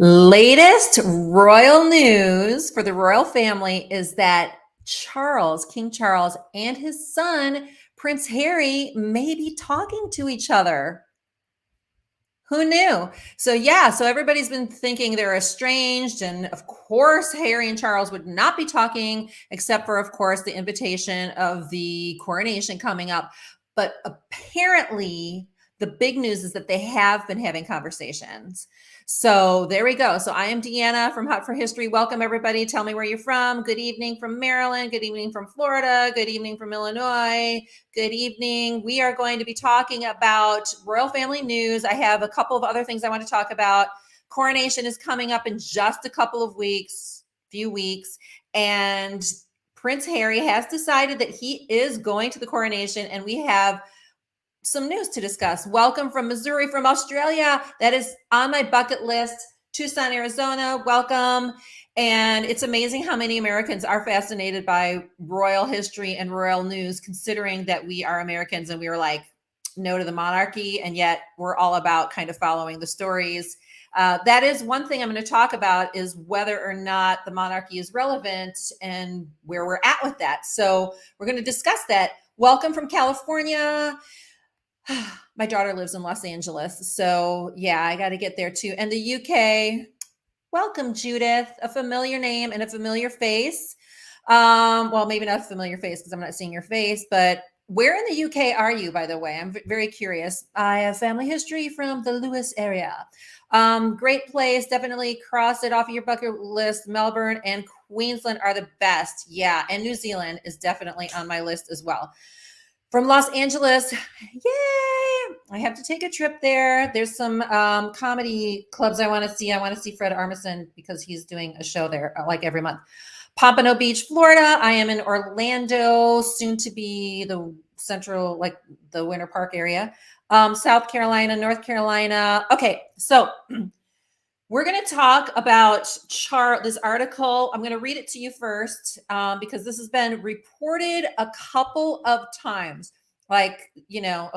Latest royal news for the royal family is that King Charles, and his son, Prince Harry, may be talking to each other. Who knew? So everybody's been thinking they're estranged. And of course, Harry and Charles would not be talking, except for, of course, the invitation of the coronation coming up. But apparently, the big news is that they have been having conversations. So there we go. So I am Deanna from Hot for History. Welcome, everybody. Tell me where you're from. Good evening from Maryland. Good evening from Florida. Good evening from Illinois. Good evening. We are going to be talking about royal family news. I have a couple of other things I want to talk about. Coronation is coming up in just a couple of few weeks. And Prince Harry has decided that he is going to the coronation, and we have some news to discuss. Welcome from Missouri, from Australia. That is on my bucket list. Tucson, Arizona, welcome. And it's amazing how many Americans are fascinated by royal history and royal news, considering that we are Americans and we are like, no to the monarchy, and yet we're all about kind of following the stories. That is one thing I'm going to talk about, is whether or not the monarchy is relevant and where we're at with that. So we're going to discuss that. Welcome from California. My daughter lives in Los Angeles, so yeah, I got to get there too. And the UK, welcome, Judith, a familiar name and a familiar face. Well, maybe not a familiar face because I'm not seeing your face, but where in the UK are you, by the way? I'm very curious. I have family history from the Lewis area. Great place. Definitely cross it off of your bucket list. Melbourne and Queensland are the best. Yeah, and New Zealand is definitely on my list as well. From Los Angeles, yay! I have to take a trip there. There's some comedy clubs I want to see. I want to see Fred Armisen because he's doing a show there like every month. Pompano Beach, Florida. I am in Orlando, soon to be the central, like the Winter Park area. South Carolina, North Carolina. Okay, so we're going to talk about this article. I'm going to read it to you first because this has been reported a couple of times, a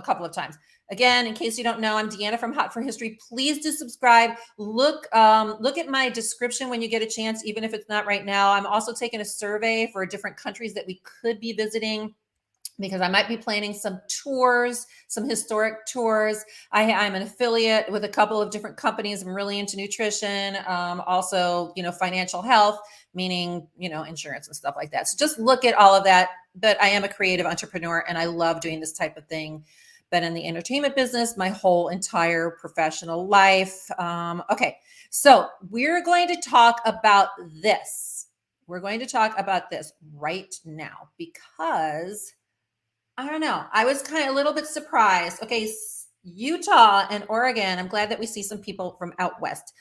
couple of times. Again, in case you don't know, I'm Deanna from Hot for History. Please do subscribe. Look at my description when you get a chance, even if it's not right now. I'm also taking a survey for different countries that we could be visiting, because I might be planning some tours, some historic tours. I'm an affiliate with a couple of different companies. I'm really into nutrition, also, financial health, meaning, insurance and stuff like that. So just look at all of that. But I am a creative entrepreneur and I love doing this type of thing. Been in the entertainment business my whole entire professional life. Okay, so we're going to talk about this. We're going to talk about this right now because I don't know. I was kind of a little bit surprised. Okay, Utah and Oregon. I'm glad that we see some people from out west.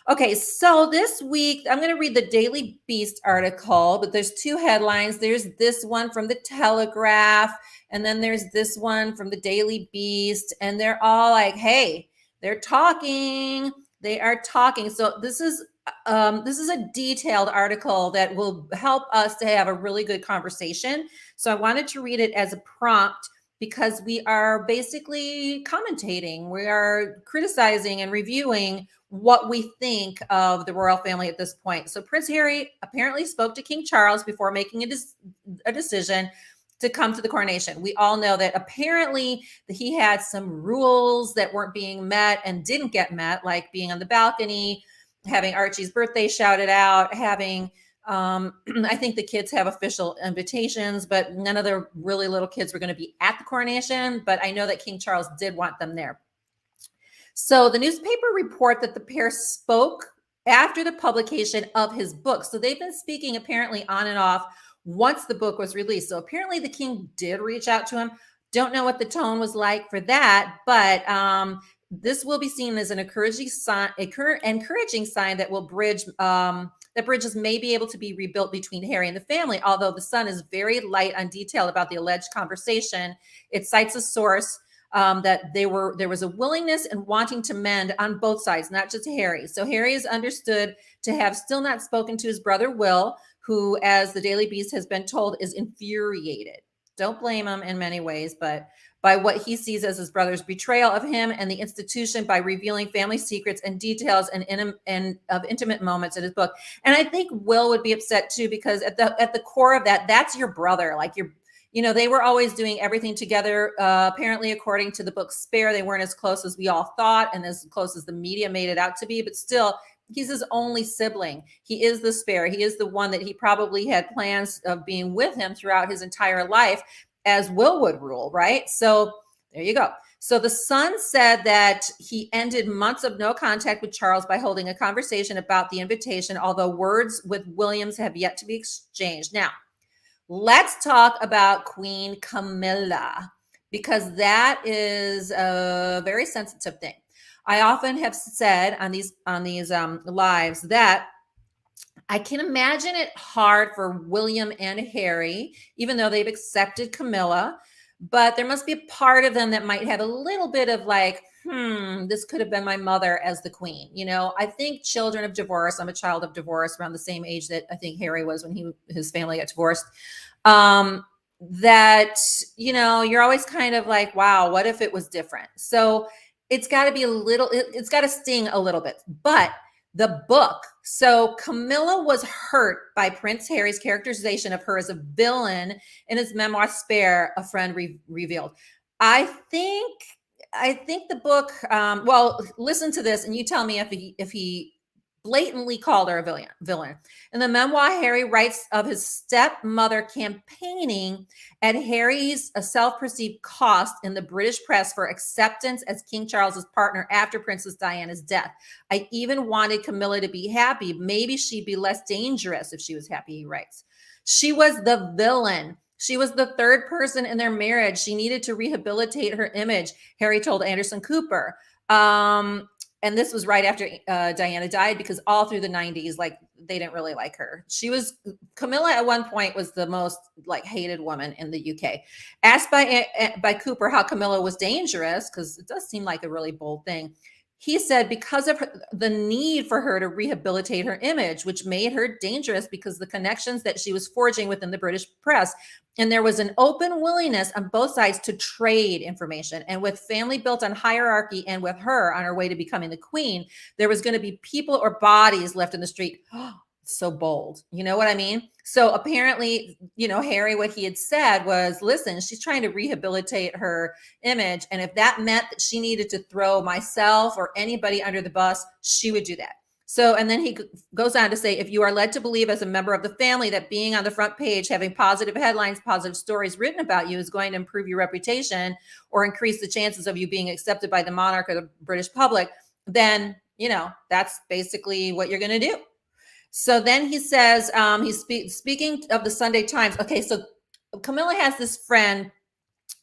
Okay, so this week, I'm going to read the Daily Beast article, but there's two headlines. There's this one from the Telegraph, and then there's this one from the Daily Beast, and they're all like, hey, they're talking. They are talking. So this is a detailed article that will help us to have a really good conversation. So I wanted to read it as a prompt because we are basically commentating. We are criticizing and reviewing what we think of the royal family at this point. So Prince Harry apparently spoke to King Charles before making a decision to come to the coronation. We all know that apparently he had some rules that weren't being met and didn't get met, like being on the balcony, having Archie's birthday shouted out, having, I think the kids have official invitations, but none of the really little kids were going to be at the coronation. But I know that King Charles did want them there. So the newspaper report that the pair spoke after the publication of his book. So they've been speaking apparently on and off once the book was released. So apparently the king did reach out to him. Don't know what the tone was like for that, but this will be seen as an encouraging sign that will bridge that bridges may be able to be rebuilt between Harry and the family. Although the Sun is very light on detail about the alleged conversation, it cites a source that there was a willingness and wanting to mend on both sides, not just Harry. So Harry is understood to have still not spoken to his brother Will, who, as the Daily Beast has been told, is infuriated. Don't blame him in many ways, but by what he sees as his brother's betrayal of him and the institution by revealing family secrets and details and of intimate moments in his book. And I think Will would be upset too, because at the core of that, that's your brother. Like they were always doing everything together. Apparently, according to the book Spare, they weren't as close as we all thought and as close as the media made it out to be, but still, he's his only sibling. He is the spare. He is the one that he probably had plans of being with him throughout his entire life, as Will would rule, right? So there you go. So the son said that he ended months of no contact with Charles by holding a conversation about the invitation, although words with Williams have yet to be exchanged. Now, let's talk about Queen Camilla, because that is a very sensitive thing. I often have said on these lives that I can imagine it hard for William and Harry, even though they've accepted Camilla, but there must be a part of them that might have a little bit of like, this could have been my mother as the queen. I think children of divorce, I'm a child of divorce around the same age that I think Harry was when his family got divorced. That, you're always kind of like, wow, what if it was different? So it's got to be it's got to sting a little bit, but the book. So Camilla was hurt by Prince Harry's characterization of her as a villain in his memoir Spare, a friend revealed. I think the book, well, listen to this and you tell me if he blatantly called her a villain. In the memoir, Harry writes of his stepmother campaigning at Harry's self-perceived cost in the British press for acceptance as King Charles's partner after Princess Diana's death. I even wanted Camilla to be happy. Maybe she'd be less dangerous if she was happy, he writes. She was the villain. She was the third person in their marriage. She needed to rehabilitate her image, Harry told Anderson Cooper. And this was right after Diana died, because all through the 90s, like, they didn't really like her. Camilla at one point was the most like hated woman in the UK. Asked by Cooper how Camilla was dangerous, because it does seem like a really bold thing, he said because of the need for her to rehabilitate her image, which made her dangerous because the connections that she was forging within the British press. And there was an open willingness on both sides to trade information. And with family built on hierarchy and with her on her way to becoming the queen, there was going to be people or bodies left in the street. So bold. You know what I mean? So apparently, Harry, what he had said was, listen, she's trying to rehabilitate her image. And if that meant that she needed to throw myself or anybody under the bus, she would do that. So, and then he goes on to say, if you are led to believe as a member of the family that being on the front page, having positive headlines, positive stories written about you is going to improve your reputation or increase the chances of you being accepted by the monarch or the British public, then, that's basically what you're going to do. So then he says, he's speaking of the Sunday Times. Okay, so Camilla has this friend,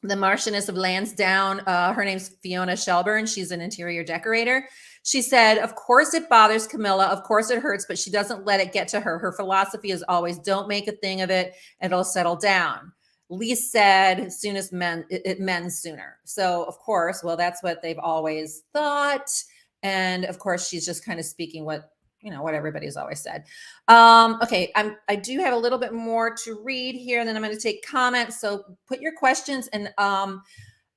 the Marchioness of Lansdowne. Her name's Fiona Shelburne. She's an interior decorator. She said, of course it bothers Camilla. Of course it hurts, but she doesn't let it get to her. Her philosophy is always don't make a thing of it and it'll settle down. Lee said, it mends sooner. So of course, well, that's what they've always thought. And of course, she's just kind of speaking what everybody's always said. Okay, I do have a little bit more to read here, and then I'm going to take comments. So put your questions and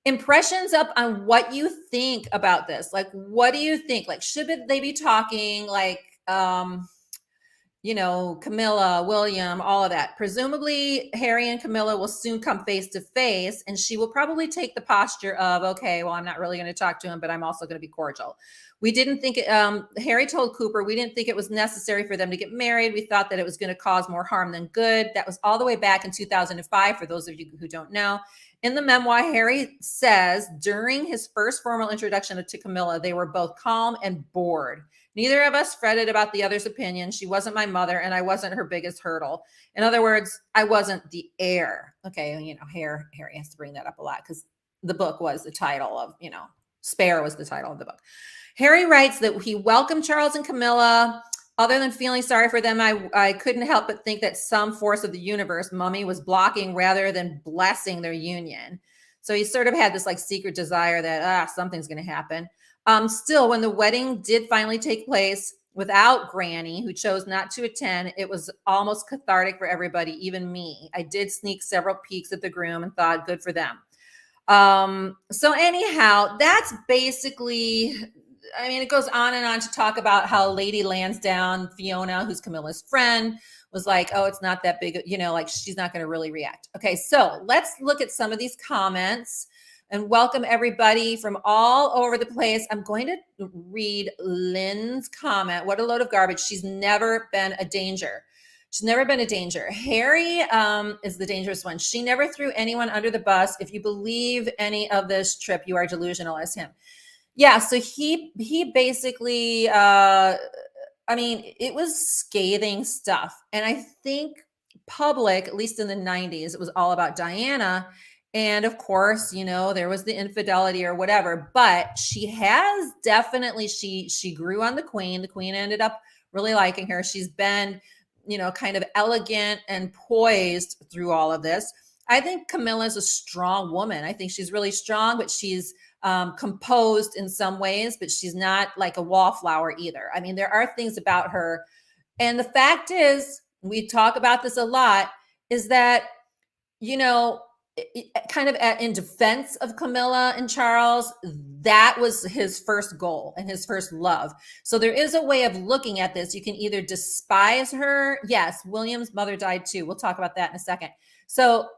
impressions up on what you think about this. Like, what do you think? Like, should they be talking like, Camilla, William, all of that? Presumably, Harry and Camilla will soon come face to face, and she will probably take the posture of, okay, well, I'm not really going to talk to him, but I'm also going to be cordial. We didn't think Harry told Cooper, we didn't think it was necessary for them to get married. We thought that it was going to cause more harm than good. That was all the way back in 2005, for those of you who don't know. In the memoir, Harry says during his first formal introduction to Camilla, they were both calm and bored. Neither of us fretted about the other's opinion. She wasn't my mother, and I wasn't her biggest hurdle. In other words, I wasn't the heir. Okay, Harry has to bring that up a lot because the book was the title of, Spare was the title of the book. Harry writes that he welcomed Charles and Camilla. Other than feeling sorry for them, I couldn't help but think that some force of the universe, Mummy, was blocking rather than blessing their union. So he sort of had this like secret desire that something's going to happen. Still, when the wedding did finally take place without Granny, who chose not to attend, it was almost cathartic for everybody, even me. I did sneak several peeks at the groom and thought, good for them. So anyhow, that's basically, I mean, it goes on and on to talk about how Lady Lansdowne, Fiona, who's Camilla's friend, was like, oh, it's not that big, like she's not going to really react. Okay, so let's look at some of these comments and welcome everybody from all over the place. I'm going to read Lynn's comment. What a load of garbage. She's never been a danger. She's never been a danger. Harry is the dangerous one. She never threw anyone under the bus. If you believe any of this trip, you are delusional as him. Yeah, so he basically I mean, it was scathing stuff. And I think public, at least in the 90s, it was all about Diana. And of course, there was the infidelity or whatever, but she has definitely she grew on the queen. The queen ended up really liking her. She's been, kind of elegant and poised through all of this. I think Camilla's a strong woman. I think she's really strong, but she's composed in some ways, but she's not like a wallflower either. I mean, there are things about her. And the fact is, we talk about this a lot, is that, kind of in defense of Camilla and Charles, that was his first goal and his first love. So there is a way of looking at this. You can either despise her. Yes, William's mother died too. We'll talk about that in a second. So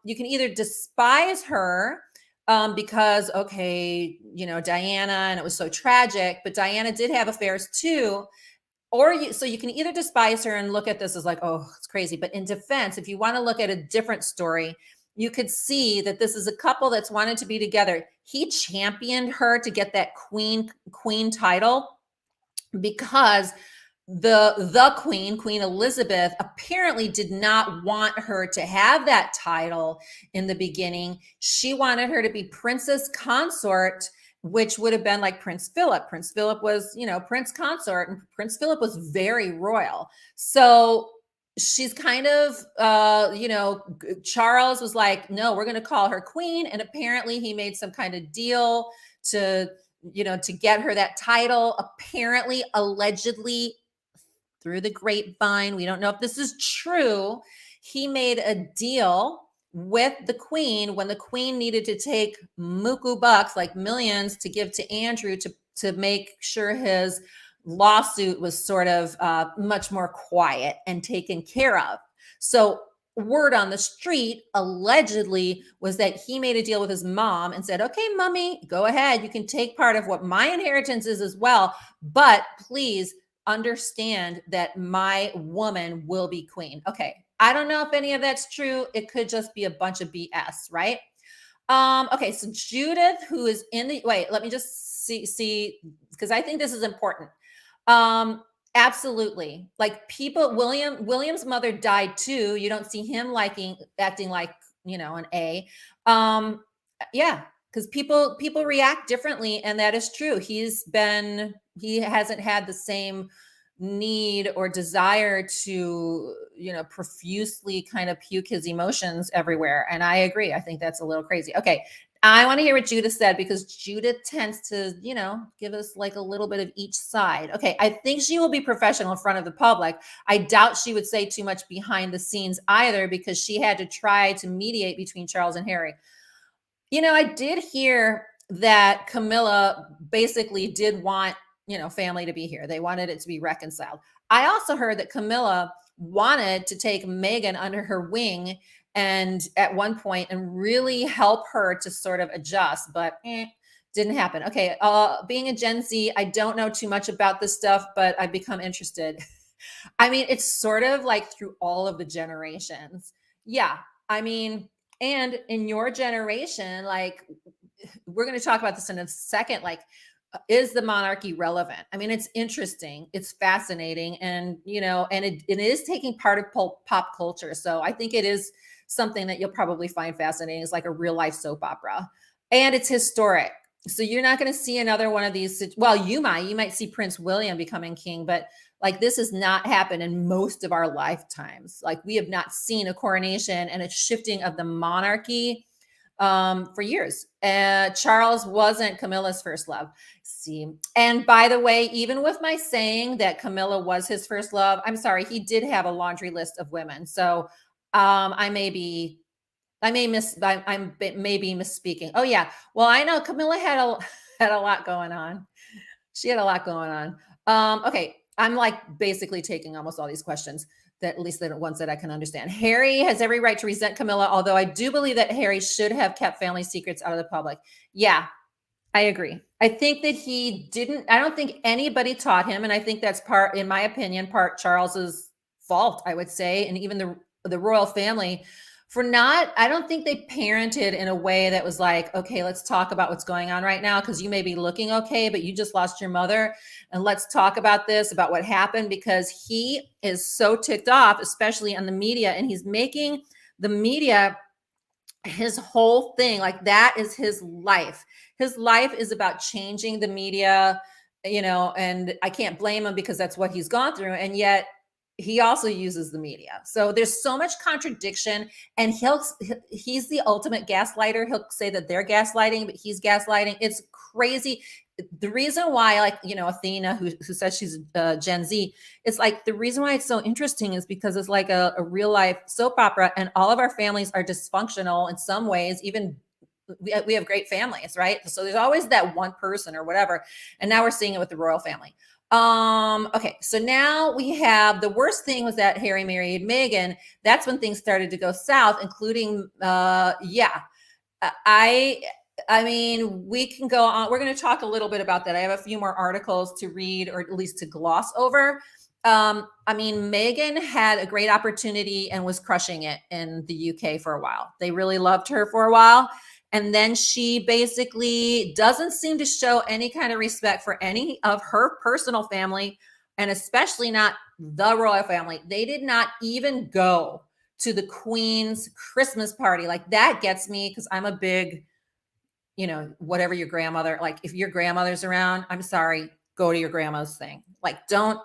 you can either despise her because, okay, Diana, and it was so tragic, but Diana did have affairs too. So you can either despise her and look at this as like, oh, it's crazy. But in defense, if you want to look at a different story, you could see that this is a couple that's wanted to be together. He championed her to get that queen title because the Queen Elizabeth, apparently did not want her to have that title in the beginning. She wanted her to be princess consort, which would have been like Prince Philip. Prince Philip was, prince consort, and Prince Philip was very royal. So she's kind of, Charles was like, no, we're going to call her queen. And apparently he made some kind of deal to get her that title. Apparently, allegedly, through the grapevine, we don't know if this is true, he made a deal with the queen when the queen needed to take muku bucks, like millions, to give to Andrew to make sure his lawsuit was sort of much more quiet and taken care of. So word on the street allegedly was that he made a deal with his mom and said, okay, mommy, go ahead. You can take part of what my inheritance is as well, but please understand that my woman will be queen. Okay. I don't know if any of that's true. It could just be a bunch of BS, right? Okay. So Judith, who is wait, let me just see, because I think this is important. Absolutely. Like William's mother died too. You don't see him acting like, an A. Yeah, because people react differently, and that is true. He hasn't had the same need or desire to, profusely kind of puke his emotions everywhere. And I agree. I think that's a little crazy. Okay. I want to hear what Judith said, because Judith tends to, give us like a little bit of each side. Okay. I think she will be professional in front of the public. I doubt she would say too much behind the scenes either, because she had to try to mediate between Charles and Harry. I did hear that Camilla basically did want, family to be here. They wanted it to be reconciled. I also heard that Camilla wanted to take Meghan under her wing and at one point and really help her to sort of adjust, but didn't happen. Okay. Being a Gen Z, I don't know too much about this stuff, but I've become interested. I mean, it's sort of like through all of the generations. Yeah. I mean, and in your generation, like, we're going to talk about this in a second, like, is the monarchy relevant? I mean, it's interesting, it's fascinating, and and it is taking part of pop culture. So I think it is something that you'll probably find fascinating. It's like a real life soap opera, and it's historic. So you're not going to see another one of these. Well, you might see Prince William becoming king, but like, this has not happened in most of our lifetimes. Like, we have not seen a coronation and a shifting of the monarchy for years. Charles wasn't Camilla's first love. See, and by the way, even with my saying that Camilla was his first love, I'm sorry, he did have a laundry list of women. So I may be I'm maybe misspeaking. Oh yeah. Well, I know Camilla had a had a lot going on. She had a lot going on. Okay, I'm like basically taking almost all these questions that at least the ones that I can understand. Harry has every right to resent Camilla, although I do believe that Harry should have kept family secrets out of the public. Yeah, I agree. I think that he didn't, I don't think anybody taught him. And I think that's part, in my opinion, part Charles's fault, I would say. And even the royal family for not, I don't think they parented in a way that was like, okay, let's talk about what's going on right now. Cause you may be looking okay, but you just lost your mother. And let's talk about this, about what happened, because he is so ticked off, especially on the media. And he's making the media his whole thing. Like that is his life. His life is about changing the media, and I can't blame him because that's what he's gone through. And yet he also uses the media. So there's so much contradiction, and he's the ultimate gaslighter. He'll say that they're gaslighting, but he's gaslighting. It's crazy. The reason why, like, Athena, who says she's Gen Z, it's like the reason why it's so interesting is because it's like a real life soap opera, and all of our families are dysfunctional in some ways. Even we have great families, right? So there's always that one person or whatever. And now we're seeing it with the royal family. Okay, so now we have, the worst thing was that Harry married Meghan. That's when things started to go south, including I mean, we can go on. We're going to talk a little bit about that. I have a few more articles to read, or at least to gloss over. I mean, Meghan had a great opportunity and was crushing it in the UK for a while. They really loved her for a while. And then she basically doesn't seem to show any kind of respect for any of her personal family, and especially not the royal family. They did not even go to the Queen's Christmas party. Like that gets me, because I'm a big, whatever your grandmother, like if your grandmother's around, I'm sorry, go to your grandma's thing. Like don't,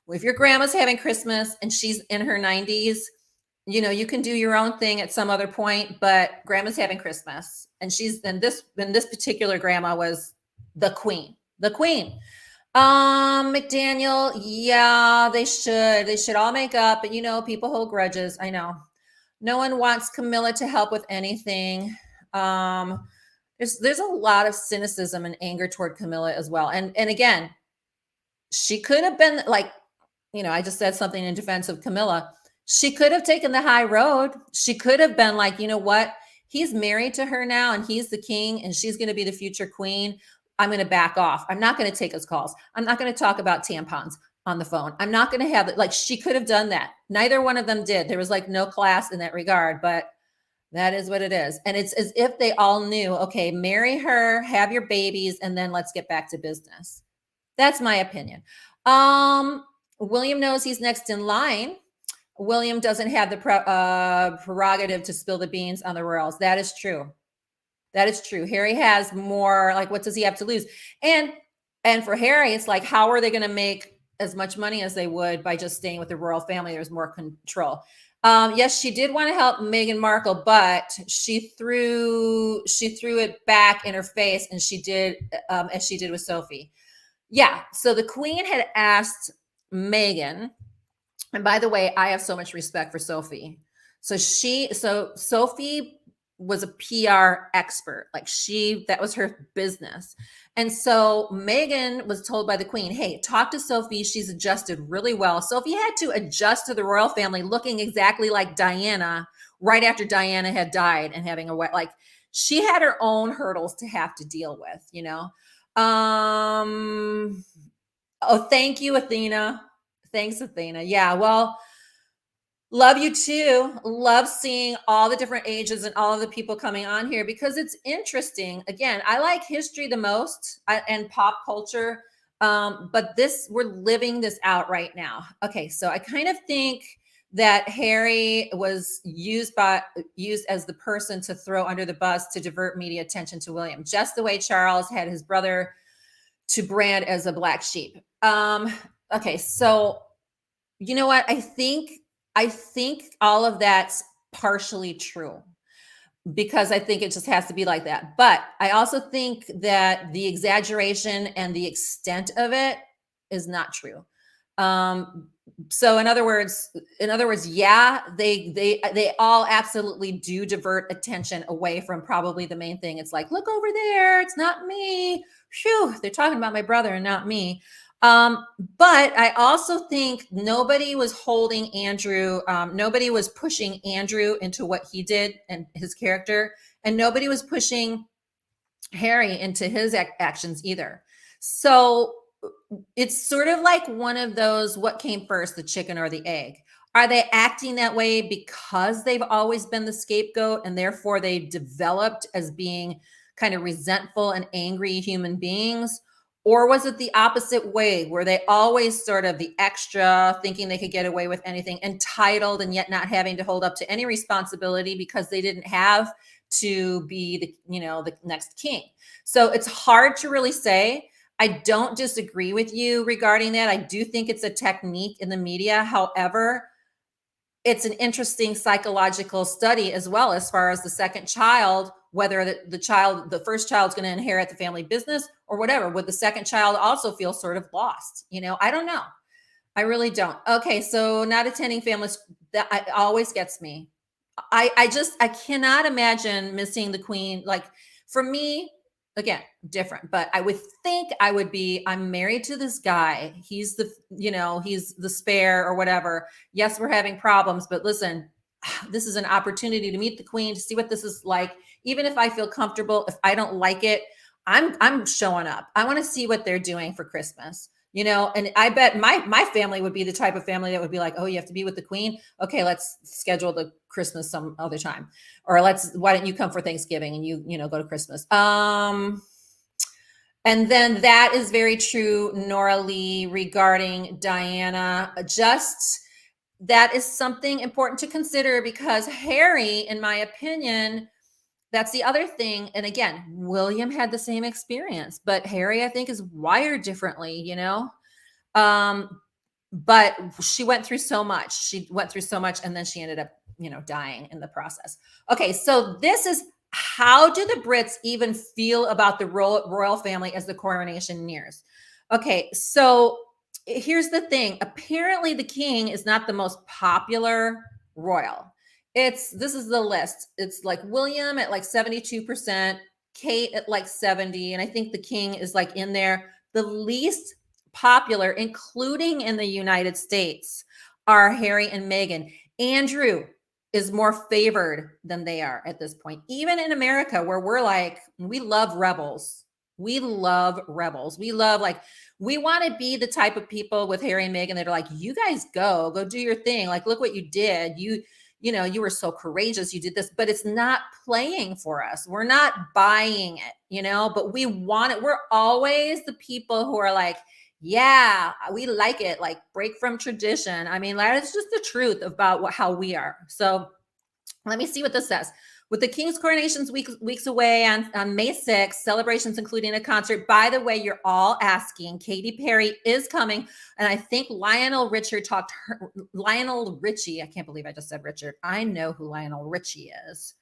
if your grandma's having Christmas and she's in her 90s, you can do your own thing at some other point, but grandma's having Christmas, and this particular grandma was the queen. McDaniel, yeah, they should all make up, but people hold grudges. I know. No one wants Camilla to help with anything. There's a lot of cynicism and anger toward Camilla as well. And again, she could have been like, I just said something in defense of Camilla. She could have taken the high road. She could have been like, you know what? He's married to her now and he's the king and she's going to be the future queen. I'm going to back off. I'm not going to take his calls. I'm not going to talk about tampons on the phone. I'm not going to have it. Like, she could have done that. Neither one of them did. There was like no class in that regard, but that is what it is. And it's as if they all knew, okay, marry her, have your babies, and then let's get back to business. That's my opinion. William knows he's next in line. William doesn't have the prerogative to spill the beans on the royals. That is true. That is true. Harry has more, like, what does he have to lose? And for Harry, it's like, how are they going to make as much money as they would by just staying with the royal family? There's more control. Yes, she did want to help Meghan Markle, but she threw it back in her face, and she did as she did with Sophie. Yeah. So the Queen had asked Meghan, and by the way, I have so much respect for Sophie. So Sophie was a PR expert. Like, that was her business. And so Meghan was told by the Queen, hey, talk to Sophie. She's adjusted really well. Sophie had to adjust to the royal family looking exactly like Diana right after Diana had died and having like, she had her own hurdles to have to deal with, Oh, thank you, Athena. Thanks, Athena. Yeah, well, love you too. Love seeing all the different ages and all of the people coming on here, because it's interesting. Again, I like history the most and pop culture, but we're living this out right now. Okay, so I kind of think that Harry was used as the person to throw under the bus to divert media attention to William, just the way Charles had his brother to brand as a black sheep. Okay, so you know what? I think all of that's partially true, because I think it just has to be like that. But I also think that the exaggeration and the extent of it is not true. So in other words, yeah, they all absolutely do divert attention away from probably the main thing. It's like, look over there, it's not me. Phew, they're talking about my brother and not me. Um, but I also think nobody was holding Andrew, nobody was pushing Andrew into what he did and his character, and nobody was pushing Harry into his actions either. So it's sort of like one of those, what came first, the chicken or the egg? Are they acting that way because they've always been the scapegoat and therefore they developed as being kind of resentful and angry human beings? Or was it the opposite way? Were they always sort of the extra, thinking they could get away with anything, entitled and yet not having to hold up to any responsibility because they didn't have to be the next king? So it's hard to really say. I don't disagree with you regarding that. I do think it's a technique in the media. However, it's an interesting psychological study as well, as far as the second child, whether the first child's going to inherit the family business or whatever. Would the second child also feel sort of lost? I don't know. I really don't. Okay, so not attending families, that always gets me. I cannot imagine missing the queen. Like, for me, again, different, but I would think I'm married to this guy. He's the spare or whatever. Yes, we're having problems, but listen, this is an opportunity to meet the queen, to see what this is like. Even if I feel comfortable, if I don't like it, I'm showing up. I want to see what they're doing for Christmas. And I bet my family would be the type of family that would be like, oh, you have to be with the queen. Okay, let's schedule the Christmas some other time. Or why don't you come for Thanksgiving and go to Christmas. And then that is very true, Nora Lee, regarding Diana. Just that is something important to consider, because Harry, in my opinion, that's the other thing. And again, William had the same experience, but Harry, I think, is wired differently. But she went through so much. And then she ended up, dying in the process. Okay, so this is, how do the Brits even feel about the royal family as the coronation nears? Okay, so here's the thing. Apparently, the king is not the most popular royal. This is the list. It's like William at like 72%, Kate at like 70, and I think the king is like in there. The least popular, including in the United States, are Harry and Meghan. Andrew is more favored than they are at this point. Even in America, where we're like, we love rebels. We love rebels. We want to be the type of people with Harry and Meghan that are like, you guys go do your thing. Like, look what you did. You were so courageous. You did this, but it's not playing for us. We're not buying it, but we want it. We're always the people who are like, yeah, we like it. Like, break from tradition. I mean, that is just the truth about how we are. So let me see what this says. With the King's coronations weeks away on May 6th, celebrations including a concert. By the way, you're all asking, Katy Perry is coming. And I think Lionel Richie, I can't believe I just said Richard. I know who Lionel Richie is.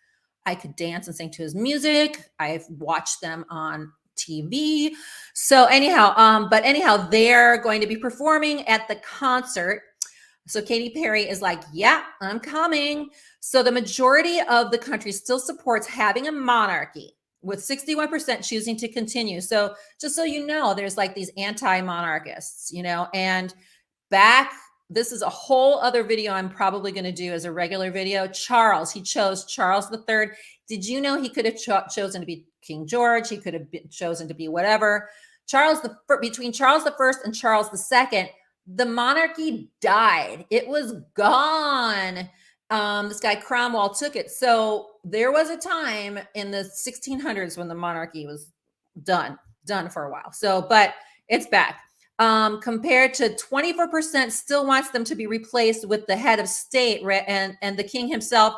I could dance and sing to his music. I've watched them on TV. So anyhow, they're going to be performing at the concert. So Katy Perry is like, yeah, I'm coming. So the majority of the country still supports having a monarchy, with 61% choosing to continue. So just so you know, there's like these anti-monarchists, and this is a whole other video I'm probably going to do as a regular video. He chose Charles III. Did you know he could have chosen to be King George? He could have chosen to be whatever. Between Charles I and Charles II, the monarchy died. It was gone. This guy Cromwell took it. So there was a time in the 1600s when the monarchy was done for a while. So, but it's back. Compared to 24% still wants them to be replaced with the head of state, and the king himself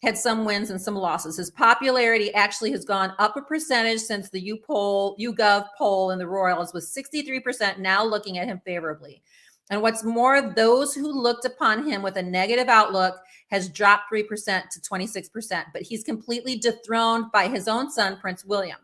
had some wins and some losses. His popularity actually has gone up a percentage since the YouGov poll in the Royals, with 63% now looking at him favorably. And what's more, those who looked upon him with a negative outlook has dropped 3% to 26%, but he's completely dethroned by his own son, Prince William.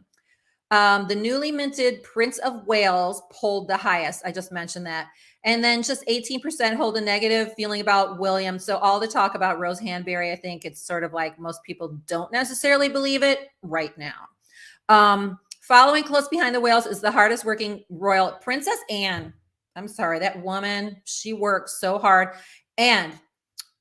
The newly minted Prince of Wales polled the highest. I just mentioned that. And then just 18% hold a negative feeling about William. So all the talk about Rose Hanbury, I think it's sort of like most people don't necessarily believe it right now. Following close behind the Wales is the hardest working royal, Princess Anne. I'm sorry, that woman, she works so hard. And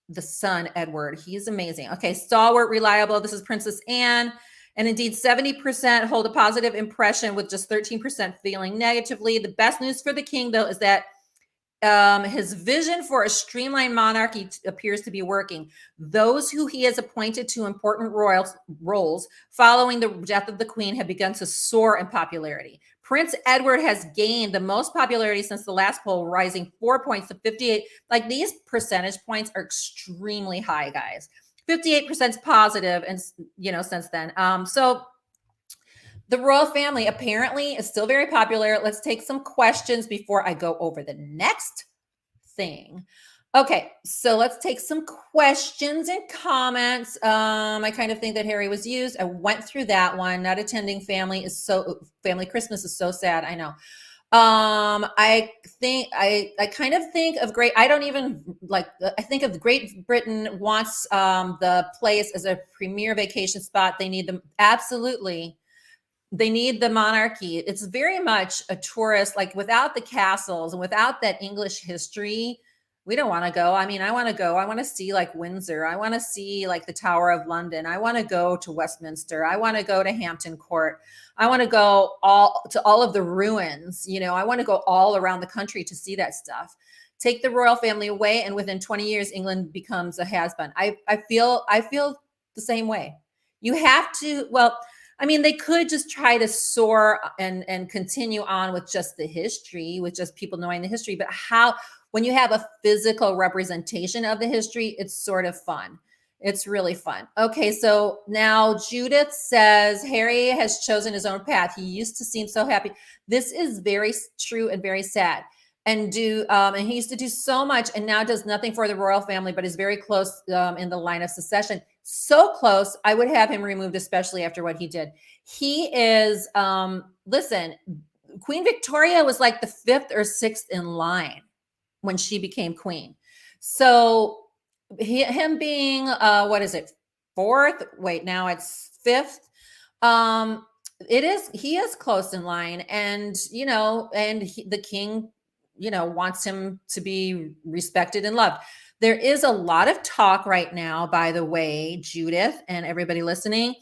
the son, Edward, he's amazing. Okay, stalwart, reliable. This is Princess Anne. And indeed, 70% hold a positive impression with just 13% feeling negatively. The best news for the king, though, is that his vision for a streamlined monarchy appears to be working. Those who he has appointed to important roles following the death of the queen have begun to soar in popularity. Prince Edward has gained the most popularity since the last poll, rising 4 points to 58. Like, these percentage points are extremely high, guys. 58% is positive, and since then. So the royal family apparently is still very popular. Let's take some questions before I go over the next thing. Okay, so let's take some questions and comments. I kind of think that Harry was used. I went through that one. Not attending family Christmas is so sad. I know. I kind of think of I think of Great Britain wants the place as a premier vacation spot. They need them. Absolutely. They need the monarchy. It's very much a tourist, like, without the castles and without that English history, we don't want to go. I mean, I want to go. I want to see like Windsor. I want to see like the Tower of London. I want to go to Westminster. I want to go to Hampton Court. I want to go all of the ruins. I want to go all around the country to see that stuff. Take the royal family away, and within 20 years, England becomes a has-been. I feel the same way. You have to, well, I mean, they could just try to soar and continue on with just the history, with just people knowing the history. But when you have a physical representation of the history, it's sort of fun. It's really fun. Okay, so now Judith says, Harry has chosen his own path. He used to seem so happy. This is very true and very sad. And he used to do so much, and now does nothing for the royal family, but is very close in the line of succession. So close, I would have him removed, especially after what he did. He is, listen, Queen Victoria was like the 5th or 6th in line when she became queen. So him being, what is it, 4th? Wait, now it's 5th. He is close in line, and the king wants him to be respected and loved. There is a lot of talk right now, by the way, Judith and everybody listening.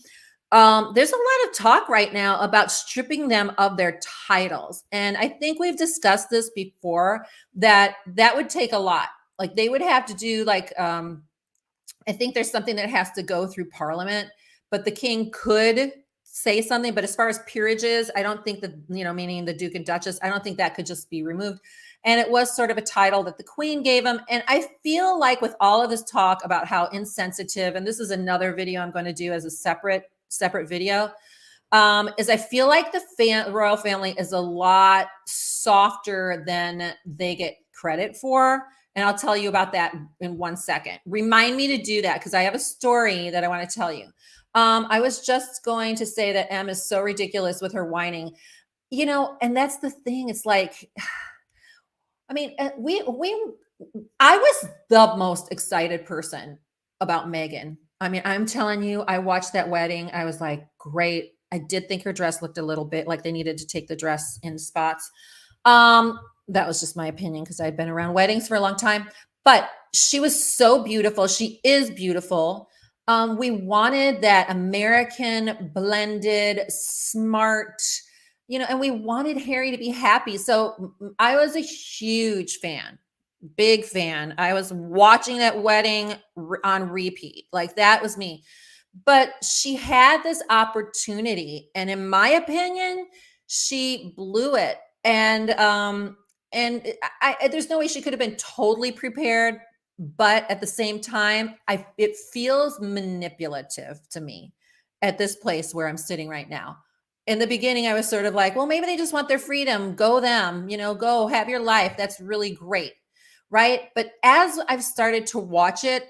There's a lot of talk right now about stripping them of their titles. And I think we've discussed this before, that would take a lot. Like, they would have to do I think there's something that has to go through Parliament, but the king could say something. But as far as peerages, I don't think that, meaning the Duke and Duchess, I don't think that could just be removed. And it was sort of a title that the queen gave him. And I feel like with all of this talk about how insensitive, and this is another video I'm going to do as a separate video, is I feel like the royal family is a lot softer than they get credit for. And I'll tell you about that in 1 second. Remind me to do that, because I have a story that I want to tell you. I was just going to say that Em is so ridiculous with her whining, and that's the thing. It's like, I mean, I was the most excited person about Meghan. I mean, I'm telling you, I watched that wedding. I was like, great. I did think her dress looked a little bit like they needed to take the dress in spots. That was just my opinion, because I've been around weddings for a long time. But she was so beautiful. She is beautiful. We wanted that American blended, smart, and we wanted Harry to be happy. So I was a huge fan, big fan. I was watching that wedding on repeat. Like, that was me. But she had this opportunity, and in my opinion, she blew it. And there's no way she could have been totally prepared. But at the same time, it feels manipulative to me at this place where I'm sitting right now. In the beginning, I was sort of like, well, maybe they just want their freedom. Go them, go have your life. That's really great. Right. But as I've started to watch it,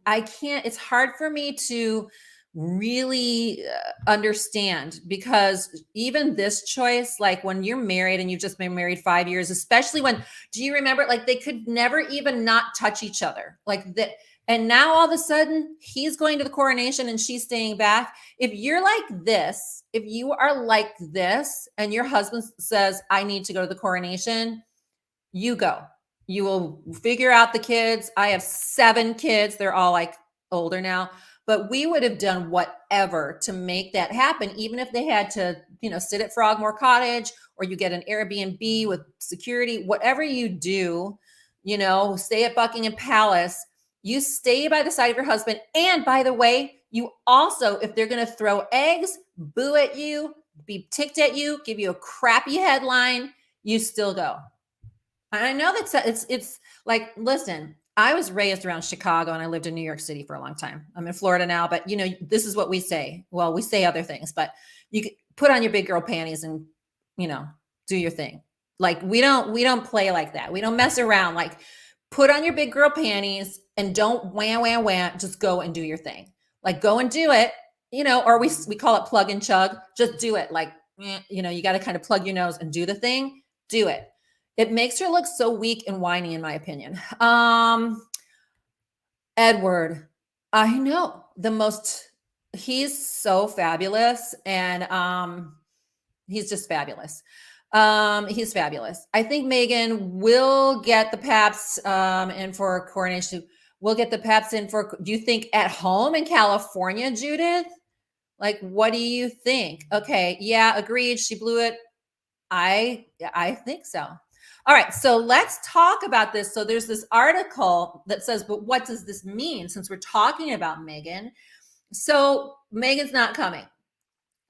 it's hard for me to really understand, because even this choice, like when you're married and you've just been married 5 years, especially when, do you remember, like they could never even not touch each other like that. And now all of a sudden he's going to the coronation and she's staying back. If you're like this, if you are like this and your husband says, I need to go to the coronation, you go. You will figure out the kids. I have 7 kids. They're all like older now, but we would have done whatever to make that happen, even if they had to, sit at Frogmore Cottage, or you get an Airbnb with security, whatever you do, stay at Buckingham Palace. You stay by the side of your husband. And by the way, you also, if they're going to throw eggs, boo at you, be ticked at you, give you a crappy headline, you still go. I know that it's like, listen, I was raised around Chicago and I lived in New York City for a long time. I'm in Florida now, but this is what we say. Well, we say other things, but you can put on your big girl panties and, do your thing. Like we don't play like that. We don't mess around. Like put on your big girl panties and don't wham, wham, wham. Just go and do your thing. Like go and do it, or we call it plug and chug. Just do it. Like, you got to kind of plug your nose and do the thing. Do it. It makes her look so weak and whiny, in my opinion. Edward, I know he's so fabulous. And he's just fabulous. He's fabulous. I think Meghan will get the paps in for coronation. We'll get the paps in for, do you think at home in California, Judith? Like, what do you think? Okay. Yeah, agreed. She blew it. I think so. All right, so let's talk about this. So there's this article that says, but what does this mean, since we're talking about Meghan? So Meghan's not coming.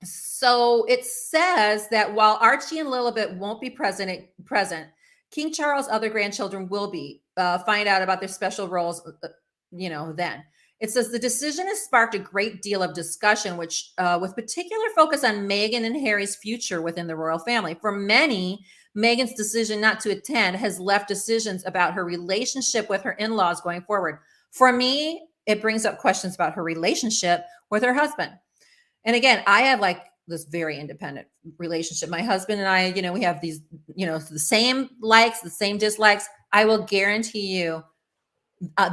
So it says that while Archie and Lilibet won't be present, King Charles' other grandchildren will be. Find out about their special roles, then. It says the decision has sparked a great deal of discussion, which with particular focus on Meghan and Harry's future within the royal family. For many, Meghan's decision not to attend has left decisions about her relationship with her in-laws going forward. For me, it brings up questions about her relationship with her husband. And again, I have like this very independent relationship. My husband and I, we have these, the same likes, the same dislikes. I will guarantee you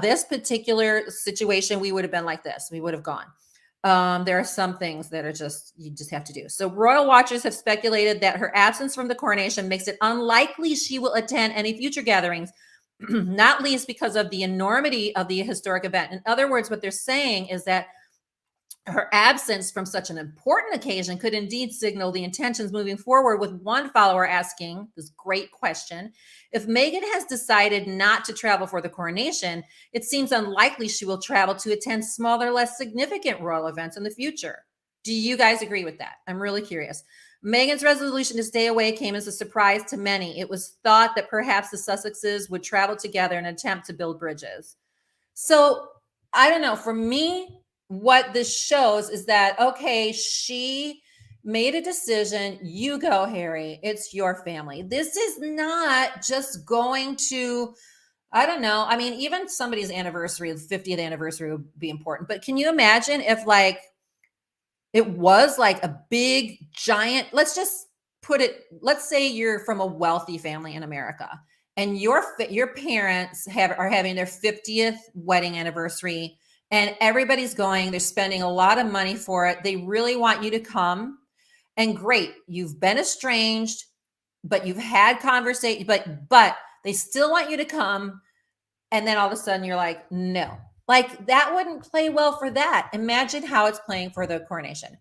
this particular situation, we would have been like this. We would have gone. There are some things that are you just have to do. So royal watchers have speculated that her absence from the coronation makes it unlikely she will attend any future gatherings, not least because of the enormity of the historic event. In other words, what they're saying is that her absence from such an important occasion could indeed signal the intentions moving forward, with one follower asking this great question: if Meghan has decided not to travel for the coronation, it seems unlikely she will travel to attend smaller, less significant royal events in the future. Do you guys agree with that? I'm really curious. Meghan's resolution to stay away came as a surprise to many. It was thought that perhaps the Sussexes would travel together in an attempt to build bridges. So I don't know. For me, what this shows is that, okay, she made a decision. You go, Harry. It's your family. This is not just going to, I don't know. I mean, even somebody's anniversary, the 50th anniversary would be important. But can you imagine if like it was like a big giant, let's say you're from a wealthy family in America and your parents are having their 50th wedding anniversary. And everybody's going, they're spending a lot of money for it. They really want you to come. And great, you've been estranged, but you've had conversation, but they still want you to come. And then all of a sudden you're like, no. Like that wouldn't play well for that. Imagine how it's playing for the coronation.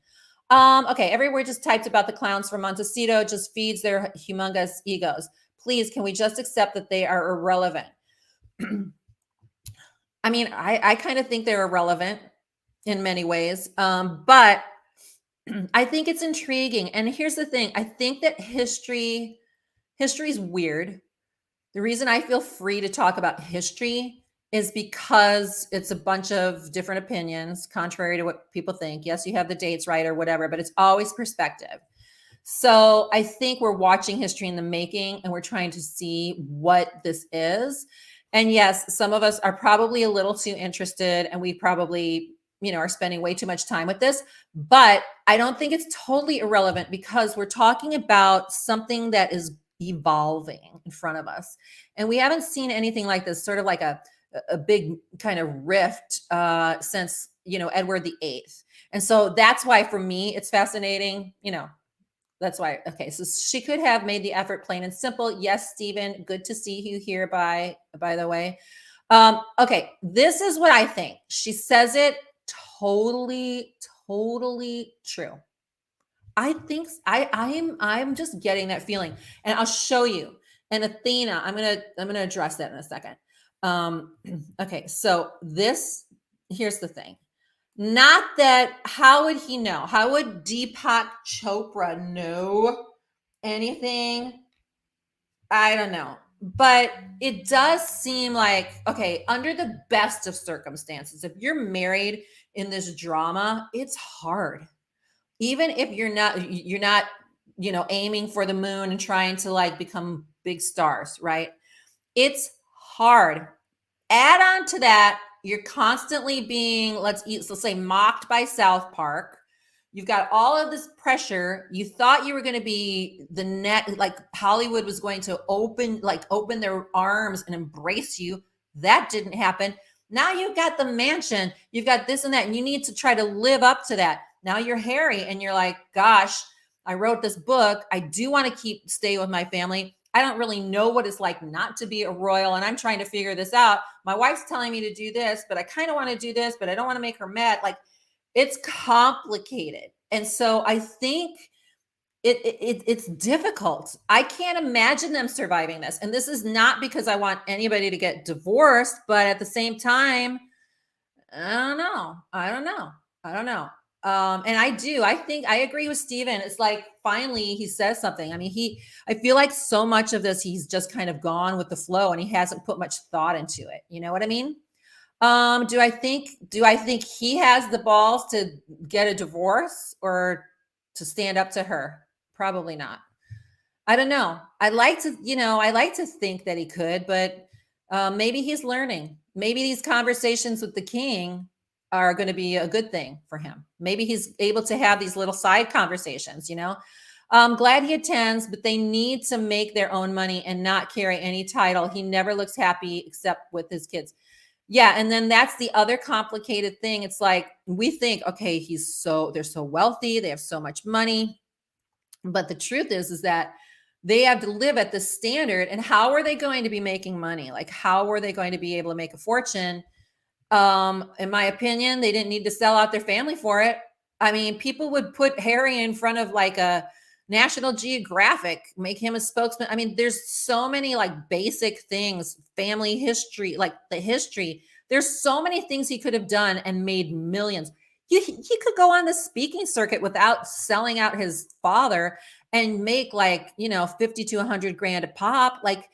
Okay, everywhere just typed about the clowns from Montecito just feeds their humongous egos. Please, can we just accept that they are irrelevant? I mean, I kind of think they're irrelevant in many ways, but I think it's intriguing. And here's the thing. I think that history is weird. The reason I feel free to talk about history is because it's a bunch of different opinions, contrary to what people think. Yes, you have the dates right or whatever, but it's always perspective. So I think we're watching history in the making and we're trying to see what this is. And yes, some of us are probably a little too interested and we probably are spending way too much time with this, but I don't think it's totally irrelevant because we're talking about something that is evolving in front of us. And we haven't seen anything like this, sort of like a big kind of rift since, Edward the Eighth. And so that's why for me, it's fascinating, that's why. Okay. So she could have made the effort plain and simple. Yes, Stephen, good to see you here by the way. Okay. This is what I think. She says it totally, totally true. I think I'm just getting that feeling, and I'll show you. And Athena, I'm gonna address that in a second. Okay, so here's the thing. Not that, how would he know? How would Deepak Chopra know anything? I don't know. But it does seem like, okay, under the best of circumstances, if you're married in this drama, it's hard. Even if you're not, aiming for the moon and trying to like become big stars, right? It's hard. Add on to that, you're constantly being, let's say, mocked by South Park. You've got all of this pressure. You thought you were going to be the net, like Hollywood was going to open their arms and embrace you. That didn't happen. Now you've got the mansion, you've got this and that, and you need to try to live up to that. Now you're Harry and you're like, gosh, I wrote this book. I do want to stay with my family. I don't really know what it's like not to be a royal, and I'm trying to figure this out. My wife's telling me to do this, but I kind of want to do this, but I don't want to make her mad. Like, it's complicated. And so I think it's difficult. I can't imagine them surviving this. And this is not because I want anybody to get divorced, but at the same time, I don't know. And I think I agree with Steven. It's like, finally he says something. I mean, I feel like so much of this, he's just kind of gone with the flow and he hasn't put much thought into it. You know what I mean? Do I think he has the balls to get a divorce or to stand up to her? Probably not. I don't know. I like to think that he could, but maybe he's learning. Maybe these conversations with the king are going to be a good thing for him. Maybe he's able to have these little side conversations, I'm glad he attends, but they need to make their own money and not carry any title. He never looks happy except with his kids. Yeah. And then that's the other complicated thing. It's like, we think, okay, they're so wealthy. They have so much money. But the truth is that they have to live at this standard. And how are they going to be making money? Like, how are they going to be able to make a fortune? In my opinion, they didn't need to sell out their family for it. I mean, people would put Harry in front of like a National Geographic, make him a spokesman. I mean, there's so many like basic things, family history, like the history. There's so many things he could have done and made millions. He could go on the speaking circuit without selling out his father and make like, 50 to 100 grand a pop. Like,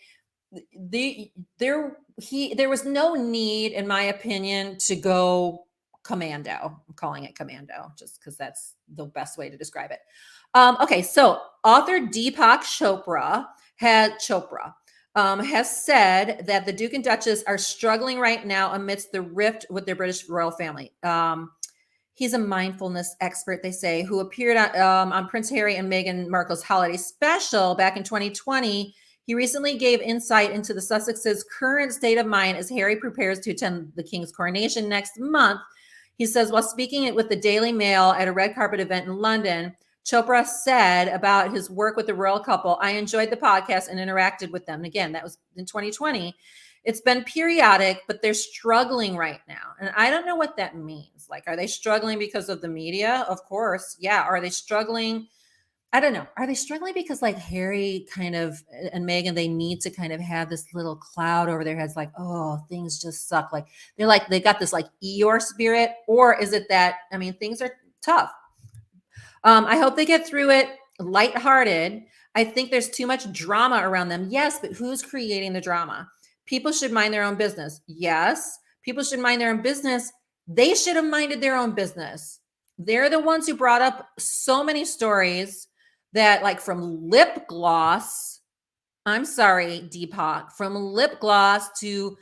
there was no need, in my opinion, to go commando. I'm calling it commando just because that's the best way to describe it. Okay, so author Deepak Chopra has said that the Duke and Duchess are struggling right now amidst the rift with their British royal family. He's a mindfulness expert, they say, who appeared on Prince Harry and Meghan Markle's holiday special back in 2020. He recently gave insight into the Sussex's current state of mind as Harry prepares to attend the King's coronation next month. He says, while speaking with the Daily Mail at a red carpet event in London, Chopra said about his work with the royal couple, I enjoyed the podcast and interacted with them. And again, that was in 2020. It's been periodic, but they're struggling right now. And I don't know what that means. Like, are they struggling because of the media? Of course. Yeah. Are they struggling? I don't know. Are they struggling because like Harry and Meghan, they need to kind of have this little cloud over their heads, like, oh, things just suck. Like they got this like Eeyore spirit, or is it that, I mean, things are tough. I hope they get through it lighthearted. I think there's too much drama around them. Yes, but who's creating the drama? People should mind their own business. Yes, people should mind their own business. They should have minded their own business. They're the ones who brought up so many stories that, like, from lip gloss, I'm sorry, Deepak, from lip gloss to,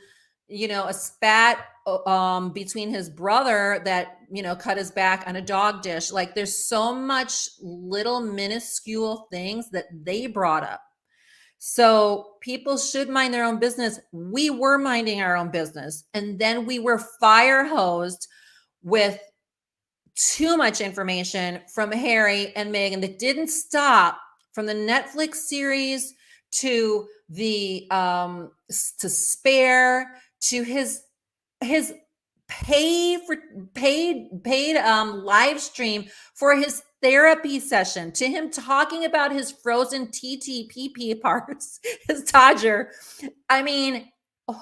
a spat between his brother that, cut his back on a dog dish. Like there's so much little minuscule things that they brought up. So people should mind their own business. We were minding our own business. And then we were fire hosed with too much information from Harry and Meghan that didn't stop, from the Netflix series to the to Spare, to his paid live stream for his therapy session, to him talking about his frozen TTPP parts, his Todger. I mean,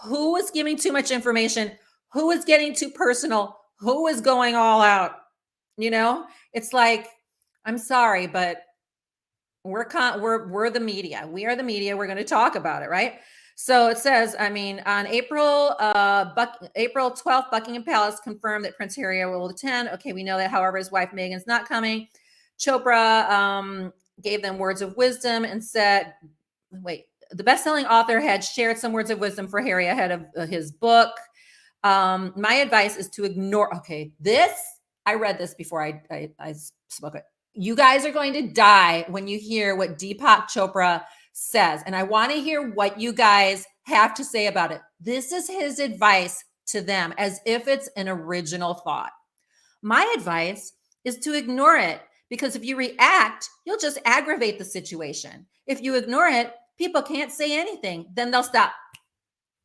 who was giving too much information? Who was getting too personal? Who was going all out? It's like, I'm sorry, but we're the media. We are the media. We're going to talk about it, right? So it says, on April 12th, Buckingham Palace confirmed that Prince Harry will attend. Okay, we know that. However, his wife Meghan's not coming. Chopra gave them words of wisdom and said, the best-selling author had shared some words of wisdom for Harry ahead of his book. My advice is to ignore. Okay, I read this before I spoke it. You guys are going to die when you hear what Deepak Chopra says. And I want to hear what you guys have to say about it. This is his advice to them, as if it's an original thought. My advice is to ignore it, because if you react, you'll just aggravate the situation. If you ignore it, people can't say anything. Then they'll stop.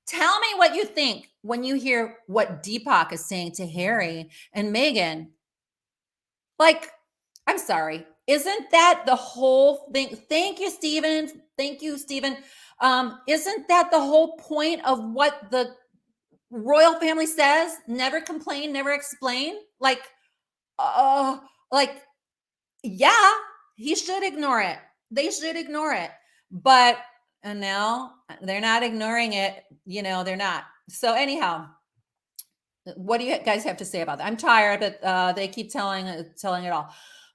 Tell me what you think when you hear what Deepak is saying to Harry and Meghan. Like, I'm sorry. Isn't that the whole thing? Thank you, Stephen. Thank you, Stephen. Isn't that the whole point of what the royal family says? Never complain, never explain. Yeah, he should ignore it. They should ignore it. But now they're not ignoring it. They're not. So anyhow, what do you guys have to say about that? I'm tired, but they keep telling it all.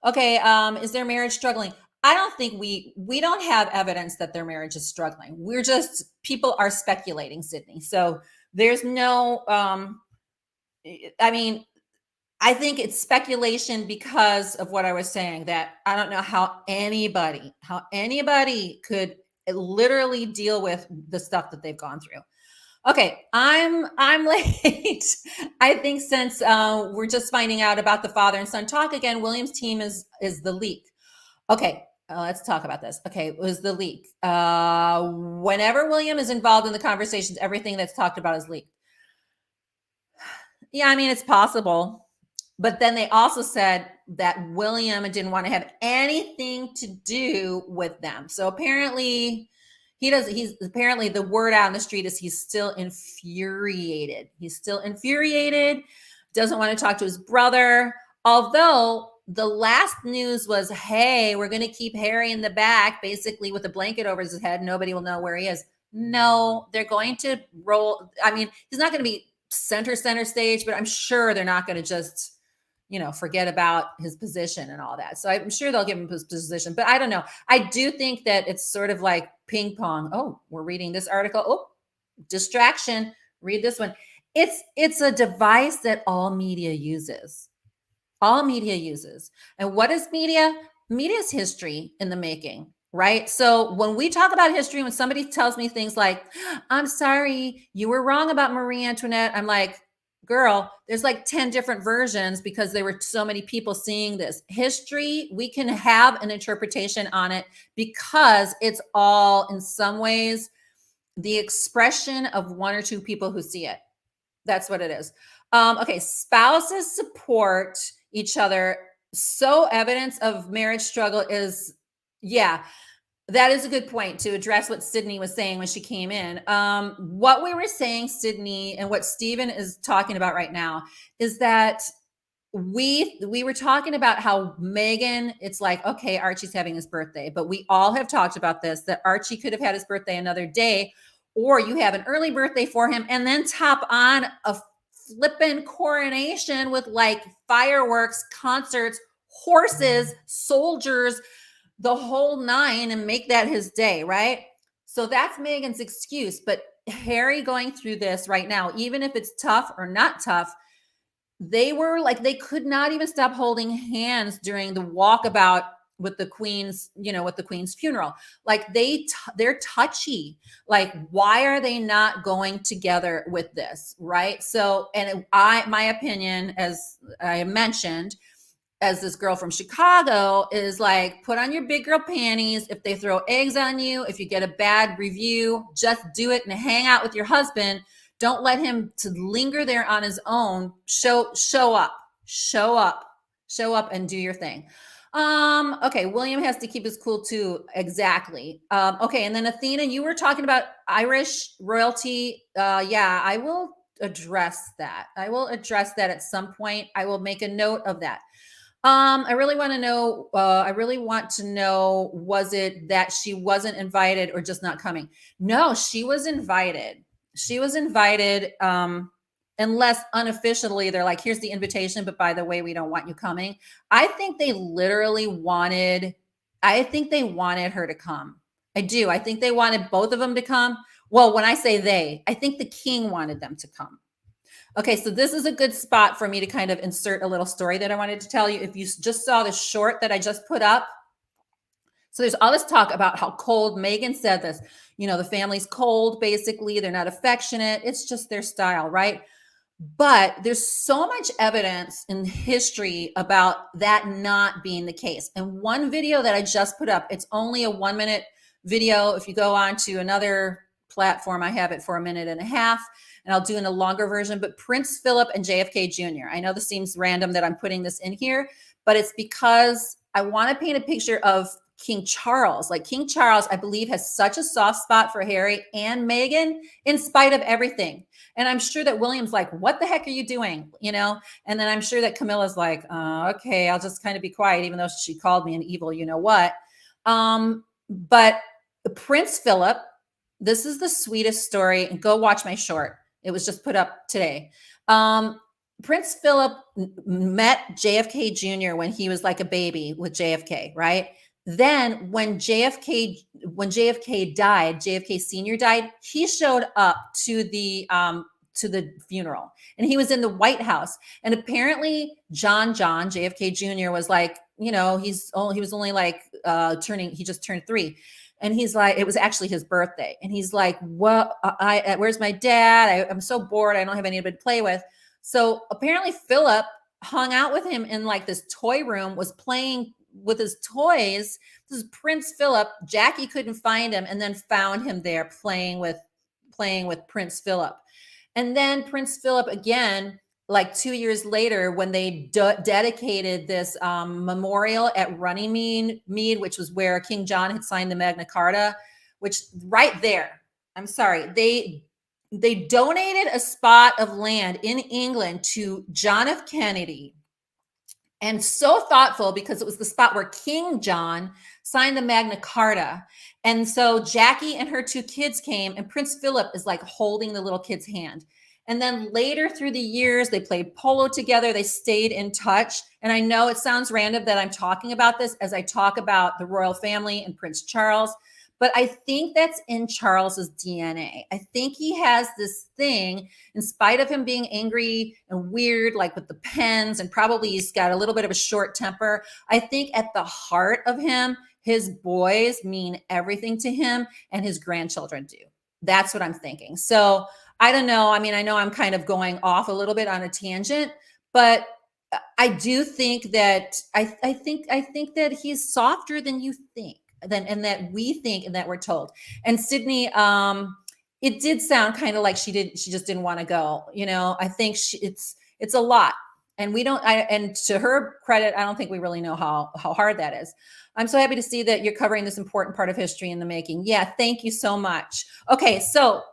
Okay, is their marriage struggling? I don't think we don't have evidence that their marriage is struggling. We're just, people are speculating, Sydney. So there's no, I think it's speculation because of what I was saying, that I don't know how anybody could literally deal with the stuff that they've gone through. Okay, I'm late. I think since we're just finding out about the father and son talk again, William's team is the leak. Okay, let's talk about this. Okay, it was the leak. Whenever William is involved in the conversations, everything that's talked about is leaked. Yeah, it's possible. But then they also said that William didn't want to have anything to do with them. So apparently apparently the word out in the street is he's still infuriated. Doesn't want to talk to his brother. Although the last news was, hey, we're going to keep Harry in the back, basically with a blanket over his head. Nobody will know where he is. No, they're going to roll. He's not going to be center stage, but I'm sure they're not going to just, forget about his position and all that. So I'm sure they'll give him his position, but I don't know. I do think that it's sort of like ping pong. Oh, we're reading this article. Oh, distraction. Read this one. It's a device that all media uses. And what is media? Media is history in the making, right? So when we talk about history, when somebody tells me things like, I'm sorry, you were wrong about Marie Antoinette, I'm like, girl, there's like 10 different versions because there were so many people seeing this. History, we can have an interpretation on it because it's all, in some ways, the expression of one or two people who see it. That's what it is. Okay, spouses support each other. So evidence of marriage struggle is, yeah, that is a good point to address what Sydney was saying when she came in. What we were saying, Sydney, and what Stephen is talking about right now is that we were talking about how Meghan, it's like, okay, Archie's having his birthday, but we all have talked about this, that Archie could have had his birthday another day, or you have an early birthday for him and then top on a flippin' coronation with like fireworks, concerts, horses, soldiers, the whole nine, and make that his day, right? So that's Meghan's excuse. But Harry going through this right now, even if it's tough or not tough, they were like, they could not even stop holding hands during the walkabout with the queen's, with the queen's funeral. Like they're touchy. Like, why are they not going together with this? Right. So, and my opinion, as I mentioned, as this girl from Chicago, is like, put on your big girl panties. If they throw eggs on you, if you get a bad review, just do it and hang out with your husband. Don't let him to linger there on his own. Show up and do your thing. Okay, William has to keep his cool too. Exactly. Okay, and then Athena, you were talking about Irish royalty. Yeah, I will address that. I will address that at some point. I will make a note of that. I really want to know. Was it that she wasn't invited or just not coming? No, she was invited. She was invited. Unless unofficially they're like, here's the invitation, but by the way, we don't want you coming. I think they literally wanted. I think they wanted her to come. I do. I think they wanted both of them to come. Well, when I say they, I think the king wanted them to come. Okay, so this is a good spot for me to kind of insert a little story that I wanted to tell you. If you just saw the short that I just put up, so there's all this talk about how cold. Meghan said this, the family's cold, basically. They're not affectionate. It's just their style, right? But there's so much evidence in history about that not being the case. And one video that I just put up, it's only a 1-minute video. If you go on to another platform, I have it for 1.5 minutes, and I'll do in a longer version. But Prince Philip and JFK Jr. I know this seems random that I'm putting this in here, but it's because I want to paint a picture of King Charles. Like, King Charles, I believe, has such a soft spot for Harry and Meghan in spite of everything. And I'm sure that William's like, what the heck are you doing? And then I'm sure that Camilla's like, okay, I'll just kind of be quiet, even though she called me an evil, what. But Prince Philip, this is the sweetest story. And go watch my short. It was just put up today. Prince Philip met JFK Jr. when he was like a baby with JFK, right? Then when JFK died, JFK Sr. died, he showed up to the funeral, and he was in the White House. And apparently John JFK Jr. was like, he was only like he just turned 3. And he's like, it was actually his birthday. And he's like, what? Where's my dad? I'm so bored. I don't have anybody to play with. So apparently Philip hung out with him in like this toy room, was playing with his toys. This is Prince Philip. Jackie couldn't find him, and then found him there playing with Prince Philip. And then Prince Philip again, like 2 years later, when they dedicated this memorial at Runnymede, which was where King John had signed the Magna Carta, which right there, I'm sorry, they donated a spot of land in England to John F. Kennedy. And so thoughtful, because it was the spot where King John signed the Magna Carta. And so Jackie and her 2 kids came, and Prince Philip is like holding the little kid's hand. And then later through the years, they played polo together. They stayed in touch. And I know it sounds random that I'm talking about this as I talk about the royal family and Prince Charles, but I think that's in Charles's DNA. I think he has this thing, in spite of him being angry and weird, like with the pens, and probably he's got a little bit of a short temper. I think at the heart of him, his boys mean everything to him, and his grandchildren do. That's what I'm thinking. So I don't know. I mean, I know I'm kind of going off a little bit on a tangent, but I do think that I think that he's softer than you think, and that we think, and that we're told. And Sydney, it did sound kind of like she just didn't want to go. I think it's a lot, and we don't. And to her credit, I don't think we really know how hard that is. I'm so happy to see that you're covering this important part of history in the making. Yeah, thank you so much. Okay, so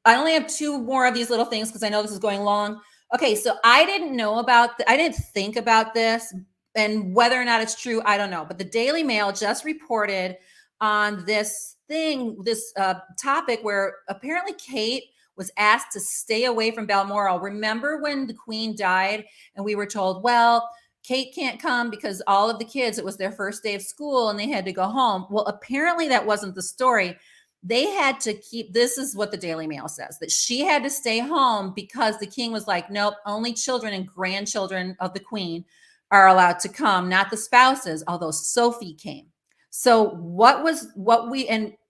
I only have 2 more of these little things because I know this is going long. Okay, so I didn't think about this, and whether or not it's true, I don't know. But the Daily Mail just reported on this topic where apparently Kate was asked to stay away from Balmoral. Remember when the Queen died and we were told, well, Kate can't come because all of the kids, it was their first day of school and they had to go home. Well, apparently that wasn't the story. they had to keep, this is what the Daily Mail says, that she had to stay home because the king was like, nope, only children and grandchildren of the queen are allowed to come, not the spouses, although Sophie came. So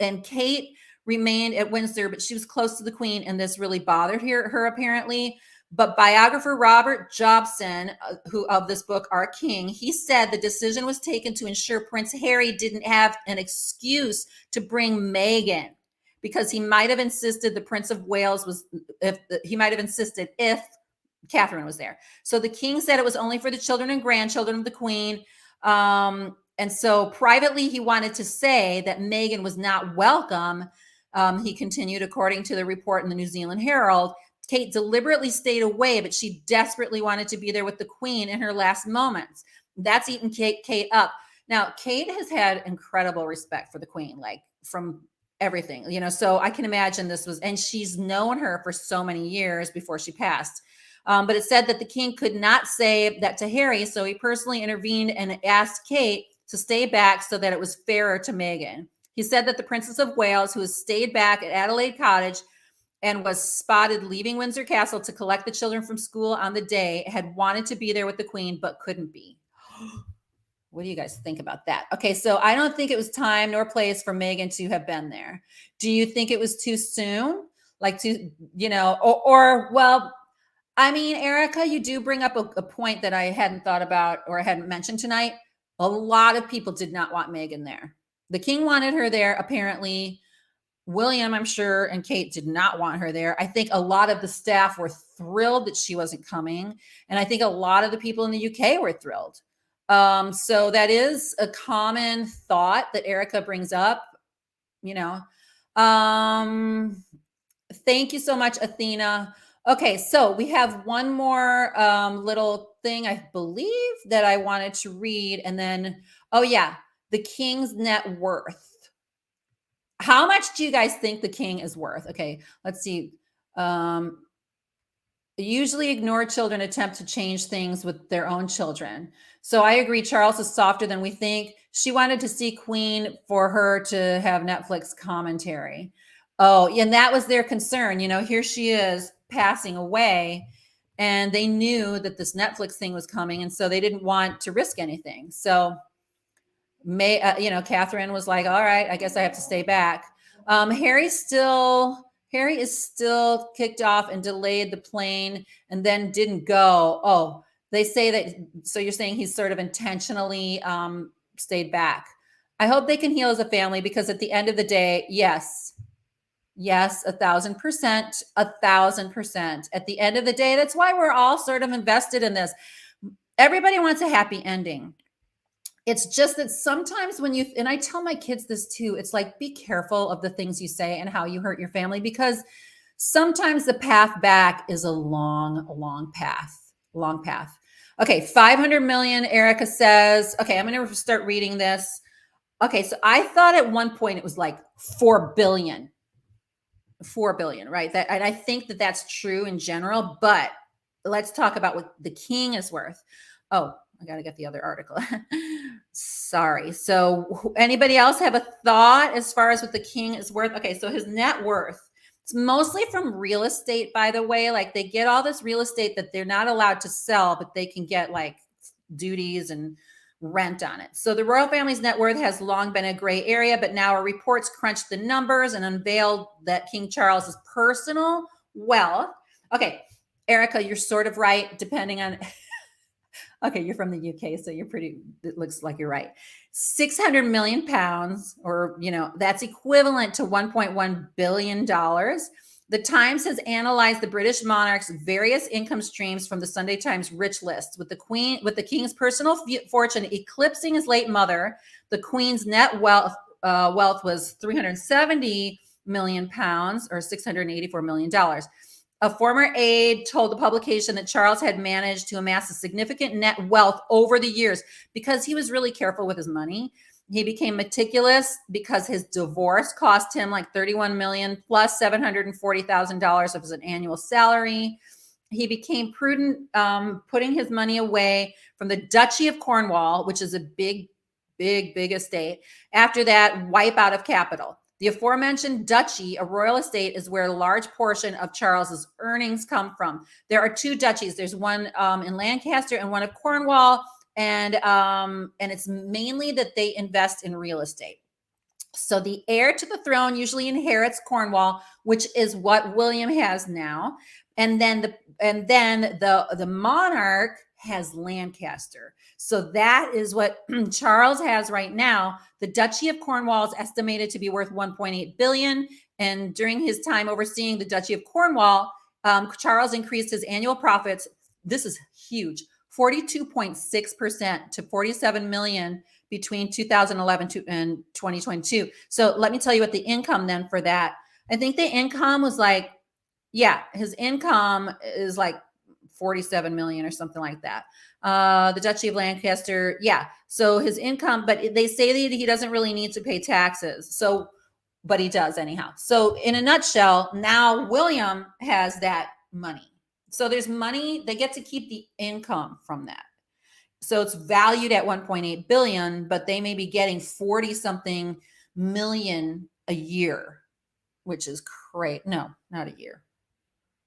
and Kate remained at Windsor, but she was close to the queen, and this really bothered her apparently. But biographer Robert Jobson, who of this book, Our King, he said the decision was taken to ensure Prince Harry didn't have an excuse to bring Meghan, because he might have insisted the Prince of Wales was, if Catherine was there. So the king said it was only for the children and grandchildren of the queen. And so privately, he wanted to say that Meghan was not welcome. He continued, according to the report in the New Zealand Herald, Kate deliberately stayed away, but she desperately wanted to be there with the queen in her last moments. That's eaten Kate up. Now, Kate has had incredible respect for the queen, like from everything, so I can imagine this was, and she's known her for so many years before she passed. But it said that the king could not say that to Harry, so he personally intervened and asked Kate to stay back so that it was fairer to Meghan. He said that the Princess of Wales, who has stayed back at Adelaide Cottage and was spotted leaving Windsor Castle to collect the children from school on the day, had wanted to be there with the queen, but couldn't be. What do you guys think about that? Okay, so I don't think it was time nor place for Meghan to have been there. Do you think it was too soon? Like well, I mean, Erica, you do bring up a point that I hadn't thought about or I hadn't mentioned tonight. A lot of people did not want Meghan there. The king wanted her there, apparently. William, I'm sure, and Kate did not want her there. I think a lot of the staff were thrilled that she wasn't coming. And I think a lot of the people in the UK were thrilled. So that is a common thought that Erica brings up, Thank you so much, Athena. Okay, so we have one more little thing, I believe, that I wanted to read. And then, oh yeah, the king's net worth. How much do you guys think the king is worth? Okay, let's see. Usually ignore children attempt to change things with their own children. So I agree, Charles is softer than we think. She wanted to see Queen for her to have Netflix commentary. Oh, and that was their concern. Here she is passing away, and they knew that this Netflix thing was coming, and so they didn't want to risk anything. So Catherine was like, all right, I guess I have to stay back. Harry is still kicked off and delayed the plane and then didn't go. Oh, they say that. So you're saying he's sort of intentionally stayed back. I hope they can heal as a family, because at the end of the day, yes, 1,000%, 1,000%. At the end of the day, that's why we're all sort of invested in this. Everybody wants a happy ending. It's just that sometimes and I tell my kids this too, it's like, be careful of the things you say and how you hurt your family, because sometimes the path back is a long path. Okay, 500 million, Erica says. Okay, I'm going to start reading this. Okay, so I thought at one point it was like 4 billion. 4 billion, right? And I think that that's true in general, but let's talk about what the king is worth. Oh, I got to get the other article. Sorry. So anybody else have a thought as far as what the king is worth? Okay, so his net worth, it's mostly from real estate, by the way. Like, they get all this real estate that they're not allowed to sell, but they can get like duties and rent on it. So the royal family's net worth has long been a gray area, but now our reports crunched the numbers and unveiled that King Charles's personal wealth. Okay, Erica, you're sort of right, depending on... Okay, you're from the UK, so it looks like you're right. 600 million pounds, or, that's equivalent to $1.1 billion. The Times has analyzed the British monarch's various income streams from the Sunday Times rich list, with the king's personal fortune eclipsing his late mother. The queen's net wealth was 370 million pounds, or $684 million. A former aide told the publication that Charles had managed to amass a significant net wealth over the years because he was really careful with his money. He became meticulous because his divorce cost him like $31 million plus $740,000 of his annual salary. He became prudent, putting his money away from the Duchy of Cornwall, which is a big estate. After that, wipe out of capital. The aforementioned duchy, a royal estate, is where a large portion of Charles's earnings come from. There are two duchies. There's one in Lancaster and one of Cornwall, and it's mainly that they invest in real estate. So the heir to the throne usually inherits Cornwall, which is what William has now, and then the monarch has Lancaster. So that is what Charles has right now. The Duchy of Cornwall is estimated to be worth 1.8 billion, and during his time overseeing the Duchy of Cornwall, Charles increased his annual profits. This is huge, 42.6% to 47 million between 2011 and 2022. So let me tell you what the income then for that. I think the income was like, yeah, his income is like 47 million or something like that. The Duchy of Lancaster, yeah. So his income, but they say that he doesn't really need to pay taxes. So, but he does anyhow. So in a nutshell, now William has that money. So there's money, they get to keep the income from that. So it's valued at 1.8 billion, but they may be getting 40 something million a year, which is great. No, not a year.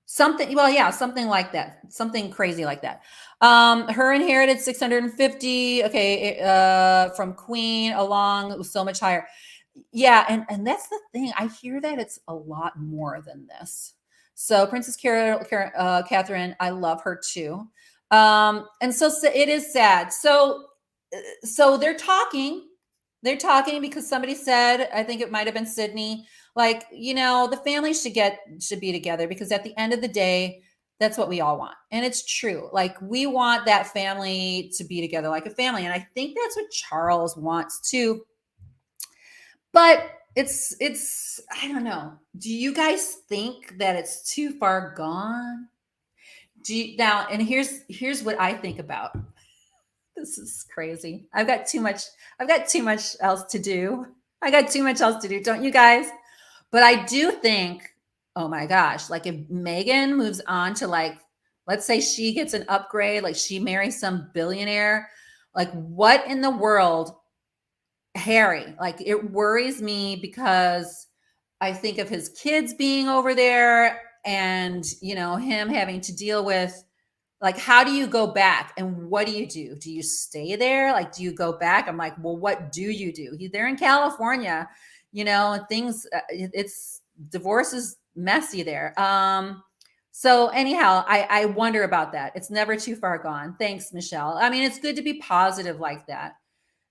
Something, well, yeah, something like that. Something crazy like that. Her inherited 650, okay, from Queen along, it was so much higher. Yeah, and that's the thing. I hear that it's a lot more than this. So Princess Catherine, I love her too. And so it is sad. So they're talking because somebody said, I think it might have been Sydney, like, the family should be together, because at the end of the day, that's what we all want. And it's true. Like, we want that family to be together like a family. And I think that's what Charles wants too. But it's I don't know. Do you guys think that it's too far gone? Now, and here's what I think about. This is crazy. I've got too much else to do. I got too much else to do, don't you guys? But I do think, oh my gosh, like if Meghan moves on to, like, let's say she gets an upgrade, like she marries some billionaire, like what in the world, Harry, like it worries me, because I think of his kids being over there and, him having to deal with, like, how do you go back and what do you do? Do you stay there? Like, do you go back? I'm like, well, what do you do? They're in California, and things, it's divorce is messy there. So anyhow, I wonder about that. It's never too far gone. Thanks, Michelle. I mean, it's good to be positive like that.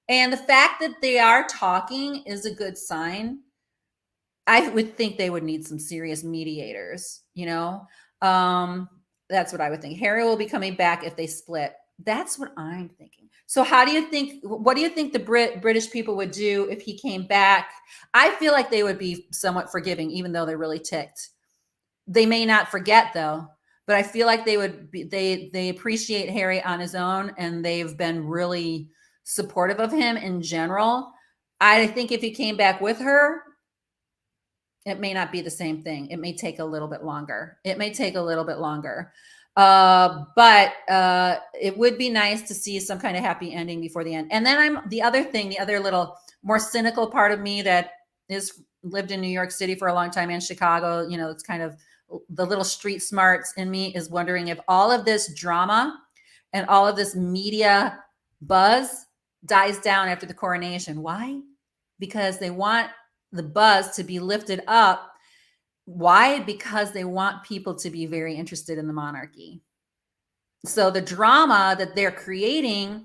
And the fact that they are talking is a good sign. I would think they would need some serious mediators, that's what I would think. Harry will be coming back if they split. That's what I'm thinking. So what do you think the British people would do if he came back? I feel like they would be somewhat forgiving, even though they're really ticked. They may not forget though, but I feel like they appreciate Harry on his own, and they've been really supportive of him in general. I think if he came back with her, it may not be the same thing. It may take a little bit longer. But it would be nice to see some kind of happy ending before the end. And then the other little more cynical part of me that is lived in New York City for a long time, and Chicago, it's kind of the little street smarts in me is wondering if all of this drama and all of this media buzz dies down after the coronation. Why? Because they want the buzz to be lifted up. Why? Because they want people to be very interested in the monarchy. So the drama that they're creating,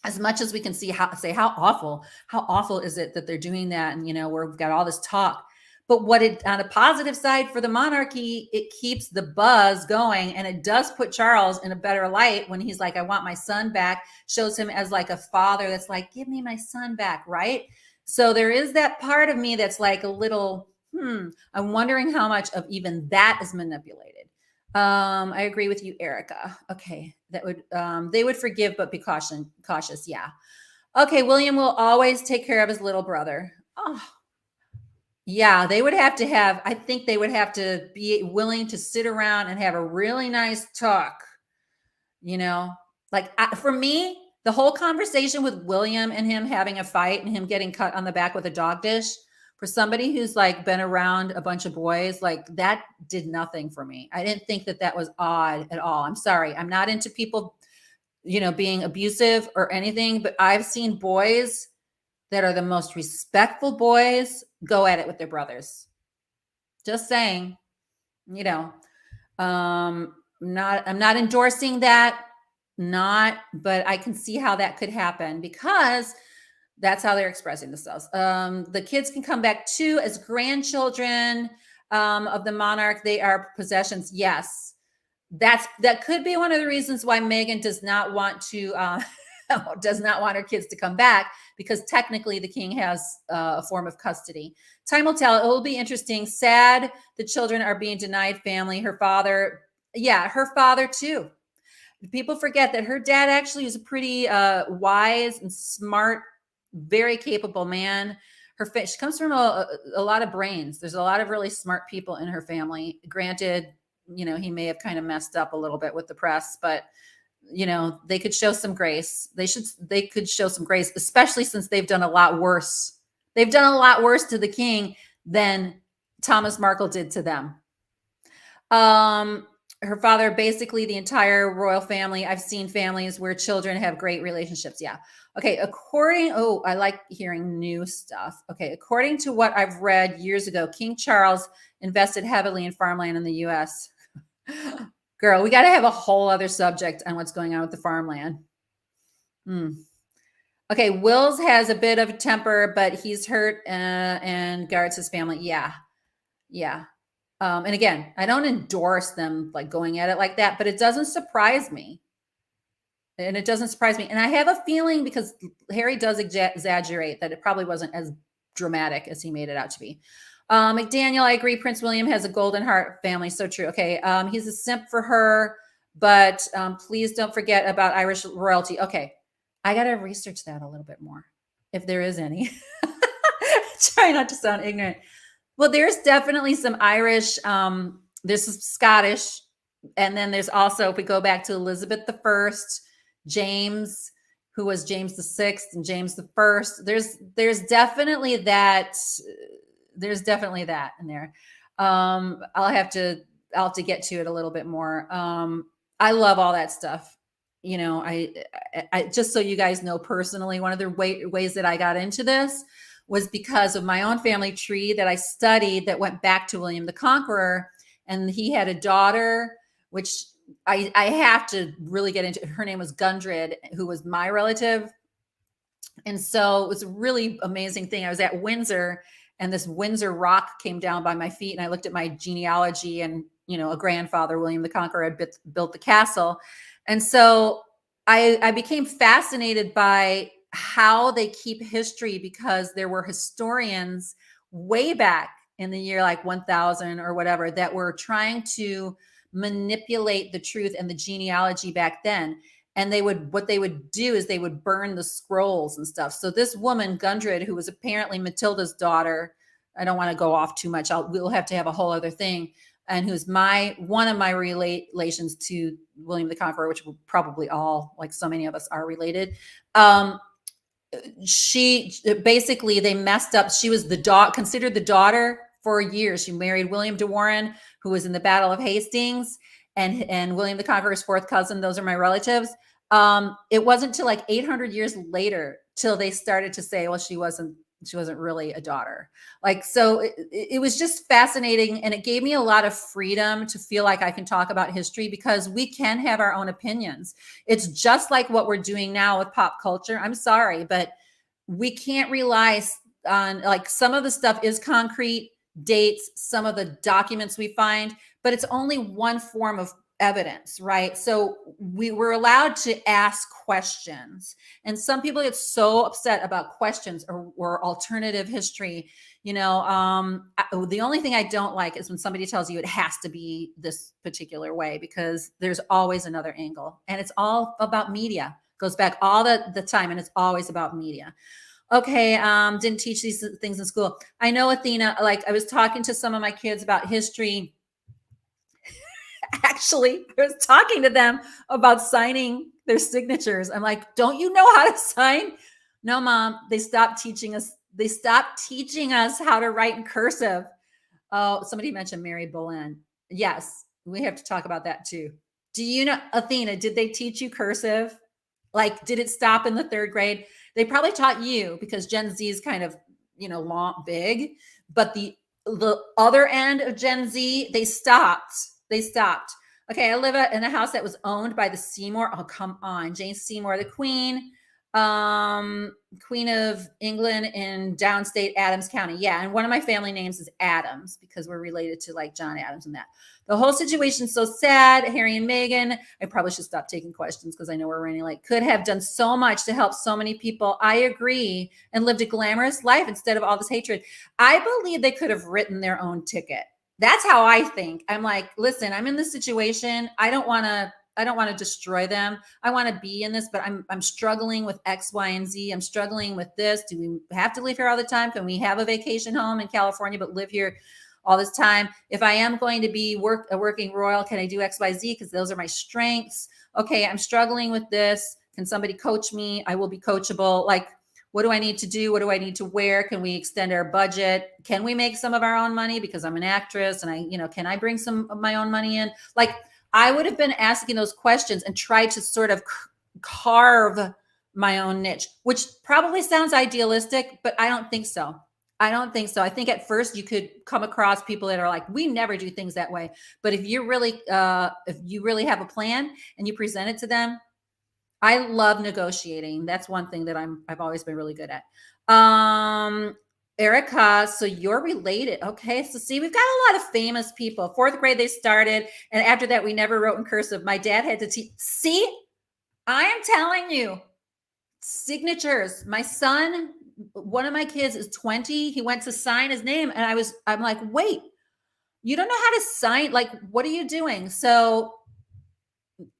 as much as we can say how awful is it that they're doing that, and we've got all this talk, but on a positive side for the monarchy, it keeps the buzz going, and it does put Charles in a better light when he's like, I want my son back, shows him as like a father that's like, give me my son back, right? So there is that part of me that's like a little, I'm wondering how much of even that is manipulated. I agree with you, Erica. Okay, that would they would forgive but be cautious. Yeah. Okay, William will always take care of his little brother. Oh, yeah, I think they would have to be willing to sit around and have a really nice talk. Like for me, the whole conversation with William and him having a fight and him getting cut on the back with a dog dish For somebody who's like been around a bunch of boys, like that did nothing for me. I didn't think that that was odd at all. I'm sorry. I'm not into people, being abusive or anything, but I've seen boys that are the most respectful boys go at it with their brothers. Just saying, you know, I'm not endorsing that, but I can see how that could happen because that's how they're expressing themselves. The kids can come back too as grandchildren of the monarch. They are possessions. Yes, that could be one of the reasons why Meghan does not want to does not want her kids to come back, because technically the king has a form of custody. Time will tell. It will be interesting. Sad the children are being denied family. Her father, yeah, her father too. People forget that her dad actually is a pretty wise and smart, very capable man. She comes from a lot of brains. There's a lot of really smart people in her family. Granted, he may have kind of messed up a little bit with the press, but they could show some grace. They could show some grace, especially since they've done a lot worse. They've done a lot worse to the king than Thomas Markle did to them. Her father, basically the entire royal family. I've seen families where children have great relationships. Yeah. Okay. I like hearing new stuff. Okay. According to what I've read years ago, King Charles invested heavily in farmland in the US. Girl, we got to have a whole other subject on what's going on with the farmland. Okay. Wills has a bit of a temper, but he's hurt and guards his family. Yeah. Yeah. And again, I don't endorse them like going at it like that, but it doesn't surprise me. And it doesn't surprise me. And I have a feeling, because Harry does exaggerate, that it probably wasn't as dramatic as he made it out to be. McDaniel, I agree. Prince William has a golden heart family. So true. Okay. He's a simp for her, but please don't forget about Irish royalty. Okay. I got to research that a little bit more, if there is any. Try not to sound ignorant. Well, there's definitely some Irish, there's some Scottish, and then there's also, if we go back to Elizabeth I, James, who was James VI and James I, there's definitely that. There's definitely that in there. I'll have to get to it a little bit more. I love all that stuff. I just so you guys know, personally, one of the ways that I got into this was because of my own family tree that I studied that went back to William the Conqueror. And he had a daughter, which I have to really get into. Her name was Gundred, who was my relative. And so it was a really amazing thing. I was at Windsor, and this Windsor rock came down by my feet, and I looked at my genealogy, and, a grandfather, William the Conqueror, had built the castle. And so I became fascinated by how they keep history, because there were historians way back in the year like 1000 or whatever that were trying to manipulate the truth and the genealogy back then. And what they would do is they would burn the scrolls and stuff. So this woman, Gundred, who was apparently Matilda's daughter, I don't want to go off too much. We'll have to have a whole other thing. And who's one of my relations to William the Conqueror, which probably all, like so many of us, are related. She basically, they messed up. She was considered the daughter for years. She married William de Warenne, who was in the Battle of Hastings, and William the Conqueror's fourth cousin. Those are my relatives. It wasn't till like 800 years later till they started to say, well, she wasn't really a daughter. Like, so it was just fascinating. And it gave me a lot of freedom to feel like I can talk about history, because we can have our own opinions. It's just like what we're doing now with pop culture. I'm sorry, but we can't rely on, like, some of the stuff is concrete dates, some of the documents we find, but it's only one form of evidence, right? So we were allowed to ask questions, and some people get so upset about questions or alternative history. The only thing I don't like is when somebody tells you it has to be this particular way, because there's always another angle, and it's all about media. It goes back all the time, and it's always about media. Okay, didn't teach these things in school. I know, Athena, like, I was talking to some of my kids about history. Actually, I was talking to them about signing their signatures. I'm like, don't you know how to sign? No, Mom, they stopped teaching us They stopped teaching us how to write in cursive. Oh, somebody mentioned Mary Boleyn. Yes, we have to talk about that too. Do you know, Athena, did they teach you cursive? Like, did it stop in the third grade? They probably taught you because Gen Z is kind of, long, big, but the other end of Gen Z, they stopped. They stopped. Okay, I live in a house that was owned by the Seymour. Oh, come on, Jane Seymour, the Queen, Queen of England in downstate Adams County. Yeah, and one of my family names is Adams because we're related to like John Adams and that. The whole situation's so sad. Harry and Meghan, I probably should stop taking questions because I know we're running late, could have done so much to help so many people. I agree. And lived a glamorous life instead of all this hatred. I believe they could have written their own ticket. That's how I think. I'm like, listen, I'm in this situation. I don't want to destroy them. I want to be in this, but I'm struggling with X, Y, and Z. I'm struggling with this. Do we have to live here all the time? Can we have a vacation home in California, but live here all this time? If I am going to be a working royal, can I do X, Y, Z? Because those are my strengths. Okay, I'm struggling with this. Can somebody coach me? I will be coachable. Like, what do I need to do? What do I need to wear? Can we extend our budget? Can we make some of our own money? Because I'm an actress and can I bring some of my own money in? Like, I would have been asking those questions and tried to sort of carve my own niche, which probably sounds idealistic, but I don't think so. I don't think so. I think at first you could come across people that are like, we never do things that way. But if you really have a plan and you present it to them, I love negotiating. That's one thing that I've always been really good at. Erica, so you're related. Okay. So see, we've got a lot of famous people. Fourth grade, they started. And after that, we never wrote in cursive. My dad had to teach. See, I am telling you, signatures. My son, one of my kids is 20. He went to sign his name. And I'm like, wait, you don't know how to sign? Like, what are you doing? So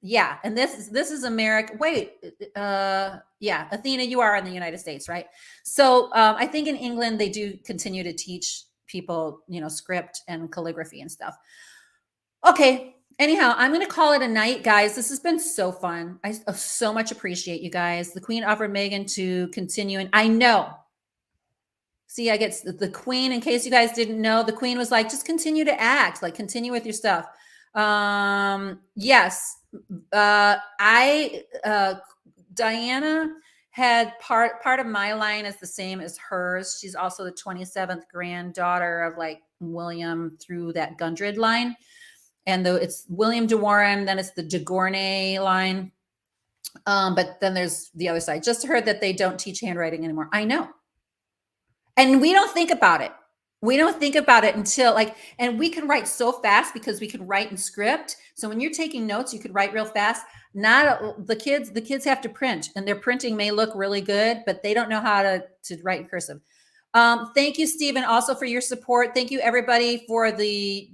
yeah, and this is America. Wait, yeah, Athena, you are in the United States, right? So I think in England they do continue to teach people, script and calligraphy and stuff. Okay. Anyhow, I'm going to call it a night, guys. This has been so fun. I so much appreciate you guys. The Queen offered Meghan to continue, and I know. See, I get the Queen. In case you guys didn't know, the Queen was like, just continue to act, like continue with your stuff. Yes, Diana had part of my line is the same as hers. She's also the 27th granddaughter of like William through that Gundred line. And though it's William de Warren, then it's the de Gournay line. But then there's the other side. Just heard that they don't teach handwriting anymore. I know. And we don't think about it. We don't think about it until and we can write so fast because we can write in script. So when you're taking notes, you could write real fast. Not the kids have to print, and their printing may look really good, but they don't know how to write in cursive. Thank you, Stephen, also for your support. Thank you, everybody, for the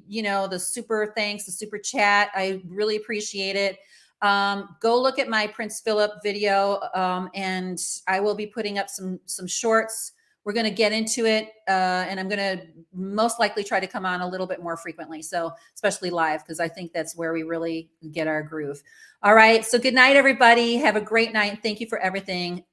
super thanks, the super chat. I really appreciate it. Go look at my Prince Philip video, and I will be putting up some shorts. We're going to get into it, and I'm going to most likely try to come on a little bit more frequently. So especially live, because I think that's where we really get our groove. All right. So good night, everybody. Have a great night. Thank you for everything.